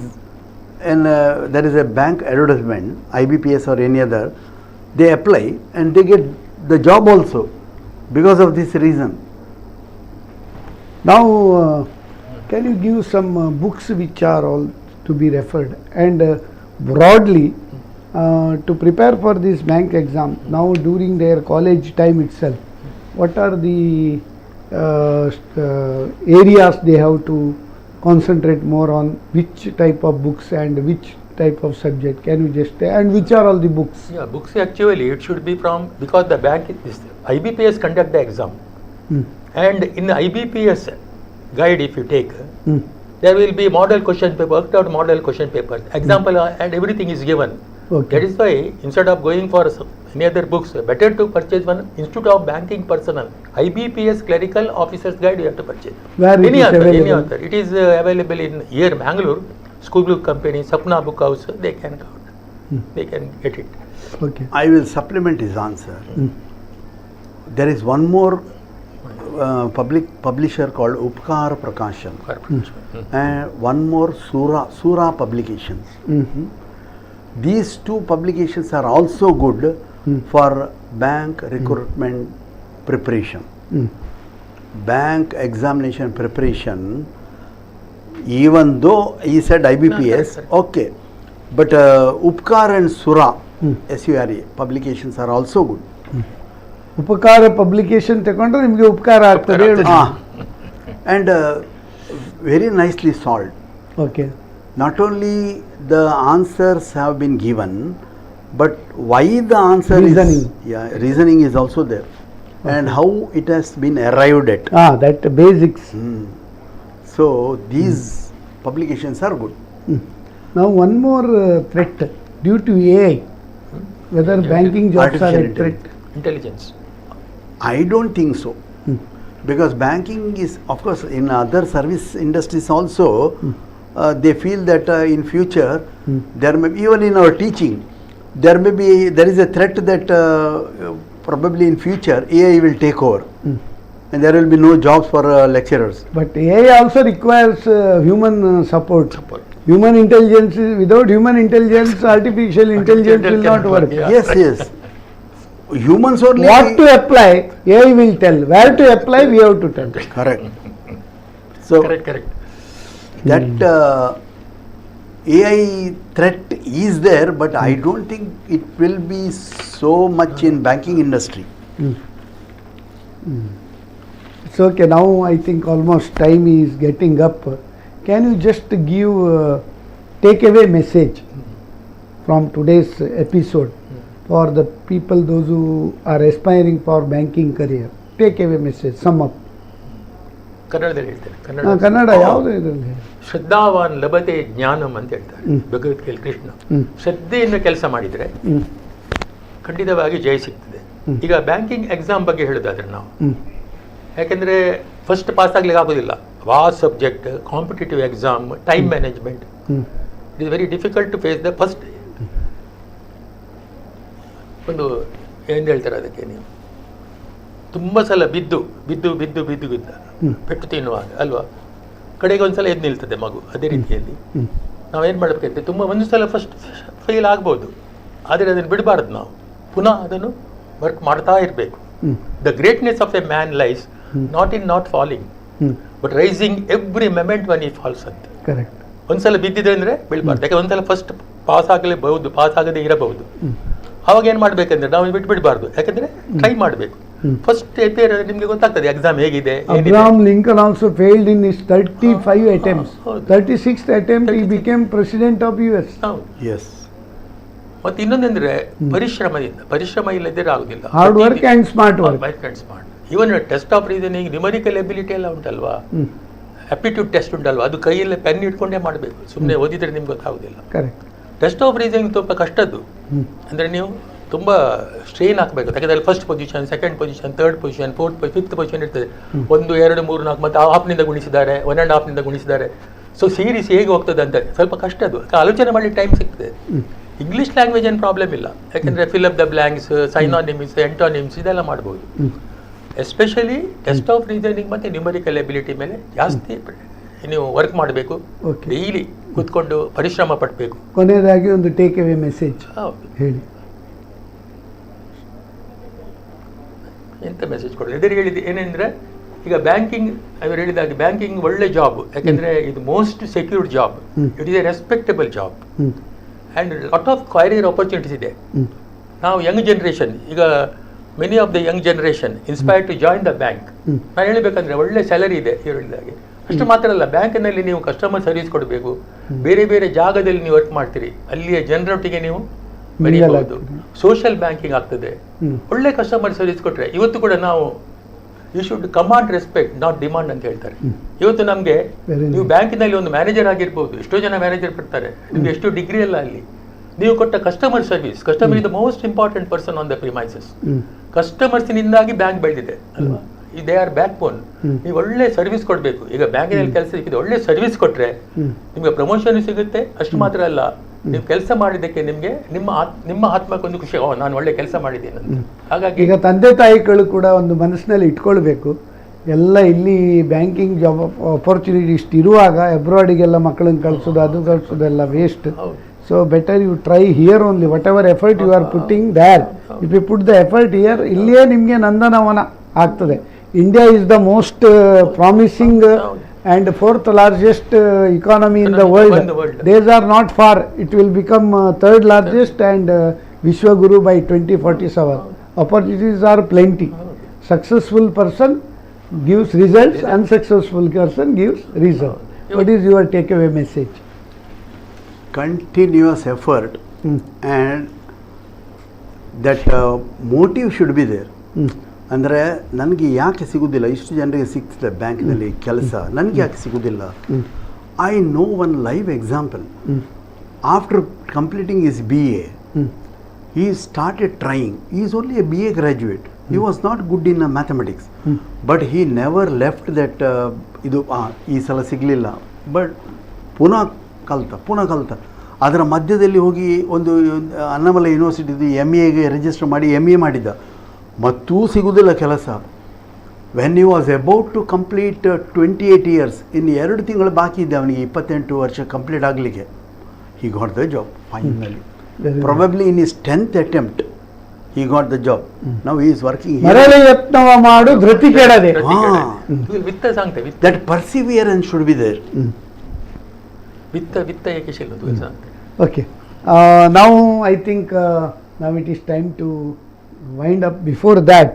[SPEAKER 2] a bank advertisement, IBPS or any other, they apply and they get the job also because of this reason.
[SPEAKER 1] Now, can you give some books which are all to be referred, and broadly to prepare for this bank exam now during their college time itself, what are the areas they have to concentrate more on, which type of books and which type of subject? Can you just and which are all the books?
[SPEAKER 3] Yeah, books actually it should be from, because the bank is IBPS conduct the exam, and in the IBPS guide if you take, there will be model question paper, worked out model question papers, example and everything is given.
[SPEAKER 1] Okay.
[SPEAKER 3] That is why instead of going for any other books. Better to purchase one Institute of Banking Personnel, IBPS Clerical Officers Guide you have to purchase.
[SPEAKER 1] Where it
[SPEAKER 3] Any
[SPEAKER 1] is
[SPEAKER 3] author, any
[SPEAKER 1] available?
[SPEAKER 3] author. It is available in here Bangalore, School Book Company, Sapna Book House, they can get it.
[SPEAKER 1] Okay.
[SPEAKER 2] I will supplement his answer. There is one more public publisher called Upkar Prakashan and one more Sura Publications. These two publications are also good for bank recruitment preparation. Bank examination preparation, even though he said IBPS, okay, but Upkar and Sura, SURA publications are also good.
[SPEAKER 1] ಉಪಕಾರ publication ತಗೊಂಡ್ರೆ ನಿಮಗೆ ಉಪಕಾರ ಆಗ್ತದೆ ಹೇಳಿ.
[SPEAKER 2] And very nicely solved.
[SPEAKER 1] Okay.
[SPEAKER 2] Not only the answers have been given, but why the answer
[SPEAKER 1] Reasoning.
[SPEAKER 2] is reasoning is also there, and how it has been arrived at.
[SPEAKER 1] That basics.
[SPEAKER 2] So these publications are good.
[SPEAKER 1] Now one more threat due to AI, whether banking jobs are a threat.
[SPEAKER 3] Intelligence.
[SPEAKER 2] I don't think so, because banking is, of course, in other service industries also, they feel that in future there may be, even in our teaching, there is a threat that probably in future AI will take over, and there will be no jobs for lecturers.
[SPEAKER 1] But AI also requires human support. Human intelligence without human intelligence, artificial intelligence will not work.
[SPEAKER 2] Yes, yes. Humans only.
[SPEAKER 1] What to apply, AI will tell. Where to apply, we have to tell.
[SPEAKER 2] Correct. So
[SPEAKER 3] Correct.
[SPEAKER 2] that AI threat is there, but I don't think it will be so much in banking industry.
[SPEAKER 1] It's okay. Now I think almost time is getting up. Can you just give takeaway message from today's episode for the people, those who are aspiring for banking career? Takeaway message, sum up.
[SPEAKER 3] ಕನ್ನಡದಲ್ಲಿ ಹೇಳ್ತೇನೆ.
[SPEAKER 1] ಕನ್ನಡ ಯಾವುದು ಇದರಲ್ಲಿ?
[SPEAKER 3] ಶ್ರದ್ಧಾವಾನ್ ಲಭತೆ ಜ್ಞಾನಂ ಅಂತ ಹೇಳ್ತಾರೆ ಭಗವದ್ಗೀತೆಯಲ್ಲಿ ಕೃಷ್ಣ. ಶ್ರದ್ಧೆಯಿಂದ ಕೆಲಸ ಮಾಡಿದರೆ ಖಂಡಿತವಾಗಿ ಜಯ ಸಿಗ್ತದೆ. ಈಗ ಬ್ಯಾಂಕಿಂಗ್ ಎಕ್ಸಾಮ್ ಬಗ್ಗೆ ಹೇಳೋದಾದ್ರೆ ನಾವು, ಯಾಕೆಂದರೆ ಫಸ್ಟ್ ಪಾಸ್ ಆಗ್ಲಿಕ್ಕೆ ಆಗೋದಿಲ್ಲ. Vast subject, competitive exam, time management, it is very difficult to face the first. ಒಂದು ಏನು ಹೇಳ್ತಾರೆ ಅದಕ್ಕೆ, ನೀವು ತುಂಬ ಸಲ ಬಿದ್ದು ಪೆಟ್ಟು ತಿನ್ನುವಾಗ ಅಲ್ವಾ, ಕಡೆಗೆ ಒಂದ್ಸಲ ಎದ್ದು ನಿಲ್ತದೆ ಮಗು. ಅದೇ ರೀತಿಯಲ್ಲಿ ನಾವೇನು ಮಾಡಬೇಕಂತೆ, ಒಂದು ಸಲ ಫಸ್ಟ್ ಫೇಲ್ ಆಗ್ಬೋದು, ಆದರೆ ಅದನ್ನು ಬಿಡಬಾರ್ದು. ನಾವು ಪುನಃ ಅದನ್ನು ವರ್ಕ್ ಮಾಡ್ತಾ ಇರಬೇಕು. The greatness of a man lies not in not falling but rising every moment when he falls ಅಂತ.
[SPEAKER 1] ಕರೆಕ್ಟ್.
[SPEAKER 3] ಒಂದ್ಸಲ ಬಿದ್ದಿದೆ ಅಂದರೆ ಬಿಡಬಾರ್ದು. ಯಾಕೆ ಒಂದ್ಸಲ ಫಸ್ಟ್ ಪಾಸ್ ಆಗಲೇಬಹುದು, ಪಾಸ್ ಆಗದೆ ಇರಬಹುದು. ಅವಾಗ ಏನು ಮಾಡಬೇಕಂದ್ರೆ ನಾವು ಬಿಡಬಾರ್ದು, ಯಾಕಂದ್ರೆ ಟ್ರೈ ಮಾಡಬೇಕು. ಫಸ್ಟ್ ಅಪಿಯರ್ ನಿಮಗೆ ಗೊತ್ತಾಗ್ತದೆ ಎಕ್ಸಾಮ್ ಹೇಗಿದೆ.
[SPEAKER 1] Abraham Lincoln also failed in his 35 attempts. 36th attempt he became president of US.
[SPEAKER 2] Yes.
[SPEAKER 3] ಮತ್ತೆ ಇನ್ನೊಂದಂದ್ರೆ ಪರಿಶ್ರಮ ಇಲ್ಲದಿದ್ರೆ ಆಗುದಿಲ್ಲ.
[SPEAKER 1] Hard work and smart work.
[SPEAKER 3] Even test of reasoning, numerical ability ಎಲ್ಲ ಉಂಟಲ್ವಾ, ಆಪ್ಟಿಟ್ಯೂಡ್ ಟೆಸ್ಟ್ ಉಂಟಲ್ವಾ, ಅದು ಕೈಯಲ್ಲಿ ಪೆನ್ ಇಟ್ಕೊಂಡೇ ಮಾಡಬೇಕು. ಸುಮ್ಮನೆ ಓದಿದ್ರೆ ನಿಮ್ಗೆ ಗೊತ್ತಾಗುದಿಲ್ಲ.
[SPEAKER 1] ಕರೆಕ್ಟ್.
[SPEAKER 3] ಟೆಸ್ಟ್ ಆಫ್ ರೀಸನಿಂಗ್ ತುಂಬ ಕಷ್ಟದ್ದು. ಅಂದರೆ ನೀವು ತುಂಬ ಸ್ಟ್ರೈನ್ ಹಾಕಬೇಕು. ಯಾಕಂದರೆ first position, second position, third position, fourth fifth position ಇರ್ತದೆ. 1, 2, 3, 4 ಮತ್ತು ಹಾಫ್ನಿಂದ ಗುಣಿಸಿದ್ದಾರೆ, 1.5 ಗುಣಿಸಿದ್ದಾರೆ. ಸೊ ಸೀರೀಸ್ ಹೇಗೆ ಹೋಗ್ತದೆ ಅಂತ ಸ್ವಲ್ಪ ಕಷ್ಟ ಅದು. ಆಲೋಚನೆ ಮಾಡಲಿಕ್ಕೆ ಟೈಮ್ ಸಿಗ್ತದೆ. ಇಂಗ್ಲೀಷ್ ಲ್ಯಾಂಗ್ವೇಜ್ ಏನು ಪ್ರಾಬ್ಲಮ್ ಇಲ್ಲ, ಯಾಕೆಂದರೆ ಫಿಲ್ ಅಪ್ ದ ಬ್ಲ್ಯಾಂಕ್ಸ್, ಸೈನಾನಿಮ್ಸ್, ಎಂಟಾನಿಮ್ಸ್ ಇದೆಲ್ಲ ಮಾಡ್ಬೋದು. ಎಸ್ಪೆಷಲಿ ಟೆಸ್ಟ್ ಆಫ್ ರೀಸನಿಂಗ್ ಮತ್ತು ನ್ಯೂಮರಿಕಲ್ ಎಬಿಲಿಟಿ ಮೇಲೆ ಜಾಸ್ತಿ ನೀವು ವರ್ಕ್ ಮಾಡಬೇಕು. ಡೈಲಿ ಕೂತ್ಕೊಂಡು ಪರಿಶ್ರಮ ಪಡಬೇಕು.
[SPEAKER 1] ಕೊನೆಯದಾಗಿ ಒಂದು ಟೇಕ್ ಅವೇ ಮೆಸೇಜ್ ಹೇಳಿ.
[SPEAKER 3] ಎಂತ ಮೆಸೇಜ್ ಕೊಡೋದು ಎದುರು ಹೇಳಿದ್ದು ಏನೆಂದರೆ, ಈಗ ಬ್ಯಾಂಕಿಂಗ್ ಅವರು ಹೇಳಿದಾಗ ಬ್ಯಾಂಕಿಂಗ್ ಒಳ್ಳೆ ಜಾಬ್, ಯಾಕೆಂದರೆ ಇದು most secured job, it is a respectable job and lot of career opportunities ಇದೆ. ನಾವು ಯಂಗ್ ಜನರೇಷನ್, ಈಗ many of the young generation inspired to join the bank. ನಾನು ಹೇಳಬೇಕಂದ್ರೆ ಒಳ್ಳೆ ಸ್ಯಾಲರಿ ಇದೆ ಇವರು ಹೇಳಿದಾಗೆ. ಅಷ್ಟು ಮಾತ್ರ ಅಲ್ಲ, ಬ್ಯಾಂಕಿನಲ್ಲಿ ನೀವು ಕಸ್ಟಮರ್ ಸರ್ವಿಸ್ ಕೊಡಬೇಕು, ಬೇರೆ ಬೇರೆ ಜಾಗದಲ್ಲಿ ನೀವು ವರ್ಕ್ ಮಾಡ್ತೀರಿ, ಅಲ್ಲಿಯ ಜನರೊಟ್ಟಿಗೆ ನೀವು ಬೆಳೆಯಬಹುದು. ಸೋಷಿಯಲ್ ಬ್ಯಾಂಕಿಂಗ್ ಆಗ್ತದೆ. ಒಳ್ಳೆ ಕಸ್ಟಮರ್ ಸರ್ವಿಸ್ ಕೊಟ್ಟರೆ ಇವತ್ತು ಕೂಡ ನಾವು you should command respect not demand ಅಂತ ಹೇಳ್ತಾರೆ. ಇವತ್ತು ನಮಗೆ ನೀವು ಬ್ಯಾಂಕಿನಲ್ಲಿ ಒಂದು ಮ್ಯಾನೇಜರ್ ಆಗಿರ್ಬೋದು, ಎಷ್ಟೋ ಜನ ಮ್ಯಾನೇಜರ್ ಬರ್ತಾರೆ, ನಿಮ್ಗೆ ಎಷ್ಟು ಡಿಗ್ರಿ ಎಲ್ಲ ಅಲ್ಲಿ, ನೀವು ಕೊಟ್ಟ customer service, customer is the most important person on the premises. ಕಸ್ಟಮರ್ಸ್ನಿಂದಾಗಿ ಬ್ಯಾಂಕ್ ಬೆಳೆದಿದೆ ಅಲ್ವಾ, ದೇ ಆರ್ ಬ್ಯಾಕ್ ಬೋನ್. ನೀವು ಒಳ್ಳೆ ಸರ್ವಿಸ್ ಕೊಡಬೇಕು. ಈಗ ಬ್ಯಾಂಕಿನಲ್ಲಿ ಕೆಲಸ ಸಿಕ್ಕಿದೆ, ಒಳ್ಳೆ ಸರ್ವಿಸ್ ಕೊಟ್ರೆ ನಿಮಗೆ ಪ್ರಮೋಷನ್ ಸಿಗುತ್ತೆ. ಅಷ್ಟು ಮಾತ್ರ ಅಲ್ಲ, ನೀವು ಕೆಲಸ ಮಾಡಿದ್ದಕ್ಕೆ ನಿಮಗೆ ನಿಮ್ಮ ಆತ್ಮಕ್ಕೊಂದು ಖುಷಿ, ನಾನು ಒಳ್ಳೆ ಕೆಲಸ ಮಾಡಿದ್ದೇನೆ ಅಂತ. ಹಾಗಾಗಿ
[SPEAKER 1] ಈಗ ತಂದೆ ತಾಯಿಗಳು ಕೂಡ ಒಂದು ಮನಸ್ಸಿನಲ್ಲಿ ಇಟ್ಕೊಳ್ಬೇಕು, ಎಲ್ಲ ಇಲ್ಲಿ ಬ್ಯಾಂಕಿಂಗ್ ಜಾಬ್ ಅಪರ್ಚುನಿಟಿ ಇಷ್ಟು ಇರುವಾಗ ಅಬ್ರಾಡಿಗೆಲ್ಲ ಮಕ್ಕಳನ್ನ ಕಳಿಸೋದು, ಅದು ಕಳಿಸೋದೆಲ್ಲ waste. So better you try here only, whatever effort you are putting there, if you put the effort here, ಇಲ್ಲಿಯೇ ನಿಮಗೆ ನಂದನವನ ಆಗ್ತದೆ. India is the most promising and fourth largest economy in the world. Days are not far, it will become third largest and Vishwaguru by 2047. Opportunities are plenty. Successful person gives results, unsuccessful person gives result. What is your takeaway message?
[SPEAKER 2] Continuous effort and that motive should be there. ಅಂದರೆ ನನಗೆ ಯಾಕೆ ಸಿಗೋದಿಲ್ಲ, ಇಷ್ಟು ಜನರಿಗೆ ಸಿಗ್ತದೆ ಬ್ಯಾಂಕ್ನಲ್ಲಿ ಕೆಲಸ, ನನಗೆ ಯಾಕೆ ಸಿಗೋದಿಲ್ಲ? I know one live example. After completing is BA, he started trying. He is only a BA graduate. He was not good in mathematics, but he never left that ಇದು ಈ ಸಲ ಸಿಗಲಿಲ್ಲ, ಬಟ್ ಪುನಃ ಕಲ್ತ. ಅದರ ಮಧ್ಯದಲ್ಲಿ ಹೋಗಿ ಒಂದು ಅನ್ನಮಲೈ ಯೂನಿವರ್ಸಿಟಿದು MAಗೆ ರಿಜಿಸ್ಟರ್ ಮಾಡಿ MA ಮಾಡಿದ್ದ, ಮತ್ತೂ ಸಿಗುವುದಿಲ್ಲ ಕೆಲಸ. When he was about to complete 28 years, ಇನ್ನು 2 ತಿಂಗಳು ಬಾಕಿ ಇದ್ದೆ ಅವನಿಗೆ 28 ವರ್ಷ ಕಂಪ್ಲೀಟ್ ಆಗಲಿಕ್ಕೆ. He got the job finally, probably in his 10th attempt he got the job. Now he is working here.
[SPEAKER 1] ಮರಳಿ ಯತ್ನವ ಮಾಡು Dhriti ಕೆಡದೆ.
[SPEAKER 2] That perseverance should be there.
[SPEAKER 3] ವಿತ್ತ ಏಕೆ ಶೀಲದು ಸಾಂಗ್ತೆ.
[SPEAKER 1] Okay, now I think now it is time to wind up. Before that,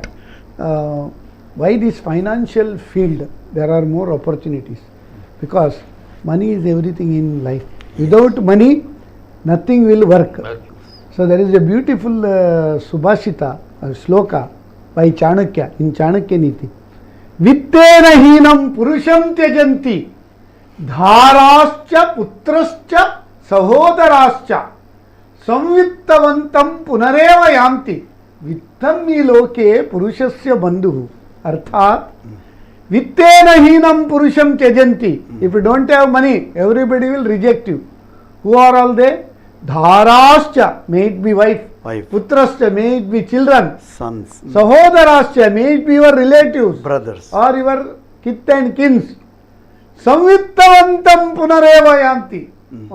[SPEAKER 1] why this financial field there are more opportunities? Because money is everything in life. Without money nothing will work. So there is a beautiful subhashita, shloka by Chanakya in Chanakya Niti. Vittena heenam purusham tyajanti धाराश्च पुत्रश्च सहोदराश्च संवित्तवन्तं पुनरेव यान्ति वित्तं ही लोके पुरुषस्य बन्धुः. अर्थात वित्तेन हीनं पुरुषं त्यजन्ति. If you don't have money, everybody will reject you. Who are all they? Dharascha, may it be wife. Putrascha, may it be children.
[SPEAKER 2] Sons.
[SPEAKER 1] Sahodarascha, may it be your relatives.
[SPEAKER 2] Brothers.
[SPEAKER 1] Or your kith and kins. ಸಂವಿತ್ತವಂತಂ ಪುನರೇವ ಯಾಂತಿ.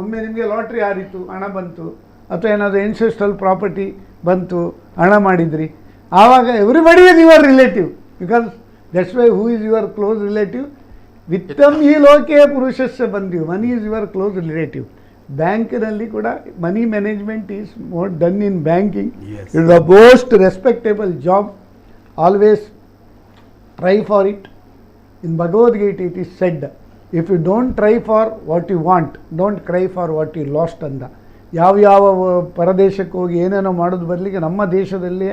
[SPEAKER 1] ಒಮ್ಮೆ ನಿಮಗೆ lottery ಹಾರಿತು, ಹಣ ಬಂತು, ಅಥವಾ ಏನಾದರೂ ಎನ್ಸೆಸ್ಟ್ರಲ್ property ಬಂತು, ಹಣ ಮಾಡಿದ್ರಿ, ಆವಾಗ everybody is your relative. Because that's why who is your close relative? ವಿತ್ತಂ ಈ ಲೋಕೆ ಪುರುಷಸ್ಯ ಬಂದಿವ್, money is your close relative. ಬ್ಯಾಂಕಿನಲ್ಲಿ ಕೂಡ money management is more done in banking. It is the most respectable job. Always try for it. In Bhagavad Gita it is said, if you don't try for what you want, don't cry for what you lost ಅಂದ. ಯಾವ ಪರದೇಶಕ್ಕೆ ಹೋಗಿ ಏನೇನೋ ಮಾಡೋದು ಬದಲಿಗೆ ನಮ್ಮ ದೇಶದಲ್ಲಿ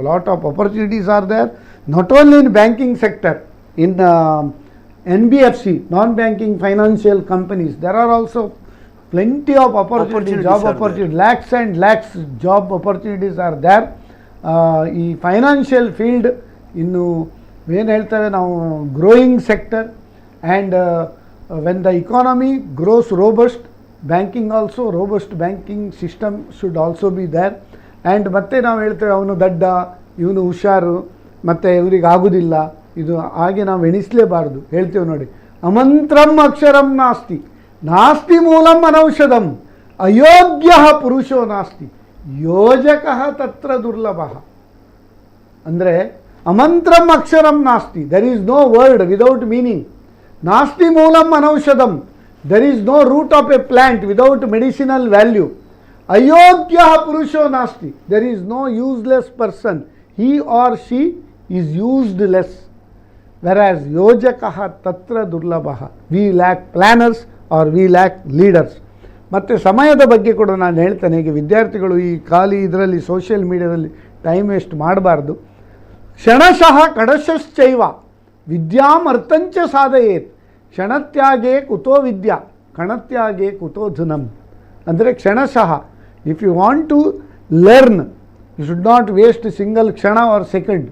[SPEAKER 1] lot of opportunities are there, not only in banking sector, in NBFC, non banking financial companies, there are also plenty of opportunities, job opportunities, lakhs and lakhs job opportunities are there. ಈ financial field ಇನ್ನು ಏನು ಹೇಳ್ತೇವೆ ನಾವು, growing sector. And when the economy grows robust, banking also robust banking system should also be there. And ಮತ್ತೆ ನಾವು ಹೇಳ್ತೇವೆ ಅವನು ದಡ್ಡ, ಇವನು ಹುಷಾರು, ಮತ್ತು ಇವ್ರಿಗೆ ಆಗೋದಿಲ್ಲ, ಇದು ಹಾಗೆ ನಾವು ಎಣಿಸಲೇಬಾರ್ದು. ಹೇಳ್ತೇವೆ ನೋಡಿ, ಅಮಂತ್ರಂ ಅಕ್ಷರಂ ನಾಸ್ತಿ, ನಾಸ್ತಿ ಮೂಲಂ ಅನೌಷಧಂ, ಅಯೋಗ್ಯ ಪುರುಷೋ ನಾಸ್ತಿ, ಯೋಜಕ ತತ್ರ ದುರ್ಲಭ. ಅಂದರೆ ಅಮಂತ್ರಂ ಅಕ್ಷರಂ ನಾಸ್ತಿ, there is no word without meaning. ನಾಸ್ತಿ ಮೂಲಂ ಅನೌಷಧಂ, there is no root of a plant without medicinal value. ಅಯೋಗ್ಯ ಪುರುಷೋ ನಾಸ್ತಿ, there is no useless person, he or she is used less. ವೆರಾಸ್ ಯೋಜಕಃ ತತ್ರ ದುರ್ಲಭ. We lack planners or we lack leaders. ಮತ್ತು ಸಮಯದ ಬಗ್ಗೆ ಕೂಡ ನಾನು ಹೇಳ್ತೇನೆ, ಈಗ ವಿದ್ಯಾರ್ಥಿಗಳು ಈ ಖಾಲಿ ಇದರಲ್ಲಿ ಸೋಷಿಯಲ್ ಮೀಡಿಯಾದಲ್ಲಿ ಟೈಮ್ ವೇಸ್ಟ್ ಮಾಡಬಾರ್ದು. ಕ್ಷಣಶಃ ಕಡಶಶ್ಚೈವ ವಿದ್ಯಾಮರ್ಥಂಚ ಸಾಧಯೇತ್, ಕ್ಷಣತ್ಯಾಗೆ ಕುತೋ ವಿದ್ಯಾ, ಕಣತ್ಯಾಗೆ ಕುತೋ ಧನಂ. ಅಂದರೆ ಕ್ಷಣಶಃ If you want to learn, you should not waste a single kshana or second.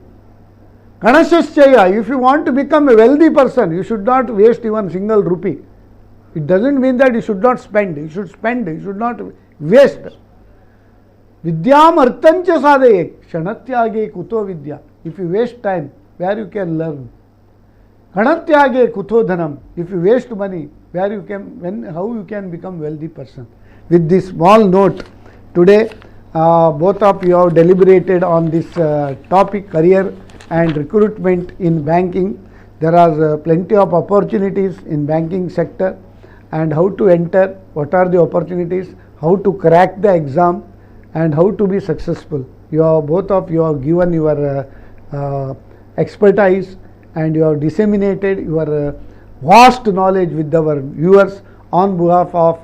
[SPEAKER 1] Ganashashchaya, if you want to become a wealthy person, you should not waste even single rupee. It doesn't mean that you should not spend. You should spend, you should not waste. Vidyam artancha sadhaye, kshanathyage kuto vidya. If you waste time, where you can learn? Ganatyage kuto dhanam. If you waste money, where you can, how you can become wealthy person? With this small note, today both of you have deliberated on this topic, career and recruitment in banking. There are plenty of opportunities in banking sector, and how to enter, what are the opportunities, how to crack the exam, and how to be successful. Both of you have given your expertise, and you have disseminated your vast knowledge with our viewers. On behalf of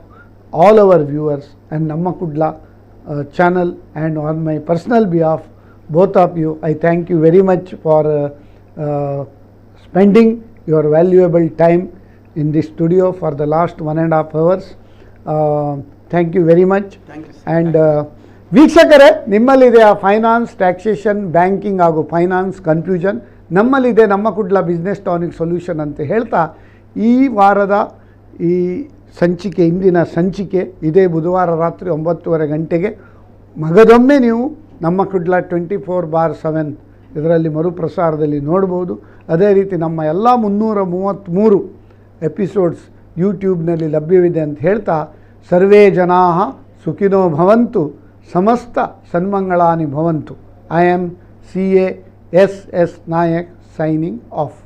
[SPEAKER 1] all our viewers and Namma Kudla channel, and on my personal behalf, both of you, I thank you very much for spending your valuable time in this studio for the last 1.5 hours. Thank you very much.
[SPEAKER 2] Thank you, sir.
[SPEAKER 1] And ವೀಕ್ಷಕರೇ, ನಿಮ್ಮಲ್ಲಿದೆ ಆ finance, taxation, banking ಹಾಗೂ finance confusion, ನಮ್ಮಲ್ಲಿದೆ ನಮ್ಮ Kudla business tonic solution ಅಂತ ಹೇಳ್ತಾ, ಈ ವಾರದ ಈ ಸಂಚಿಕೆ, ಇಂದಿನ ಸಂಚಿಕೆ ಇದೇ ಬುಧವಾರ ರಾತ್ರಿ 9:30 ಗಂಟೆಗೆ ಮಗದೊಮ್ಮೆ ನೀವು ನಮ್ಮ ಕುಡ್ಲ 24/7 ಇದರಲ್ಲಿ ಮರುಪ್ರಸಾರದಲ್ಲಿ ನೋಡ್ಬೋದು. ಅದೇ ರೀತಿ ನಮ್ಮ ಎಲ್ಲ 333 ಎಪಿಸೋಡ್ಸ್ ಯೂಟ್ಯೂಬ್ನಲ್ಲಿ ಲಭ್ಯವಿದೆ ಅಂತ ಹೇಳ್ತಾ, ಸರ್ವೇ ಜನಾಃ ಸುಖಿನೋ ಭವಂತು, ಸಮಸ್ತ ಸನ್ಮಂಗಳಾನಿ ಭವಂತು. I am CASS Nayak, signing of.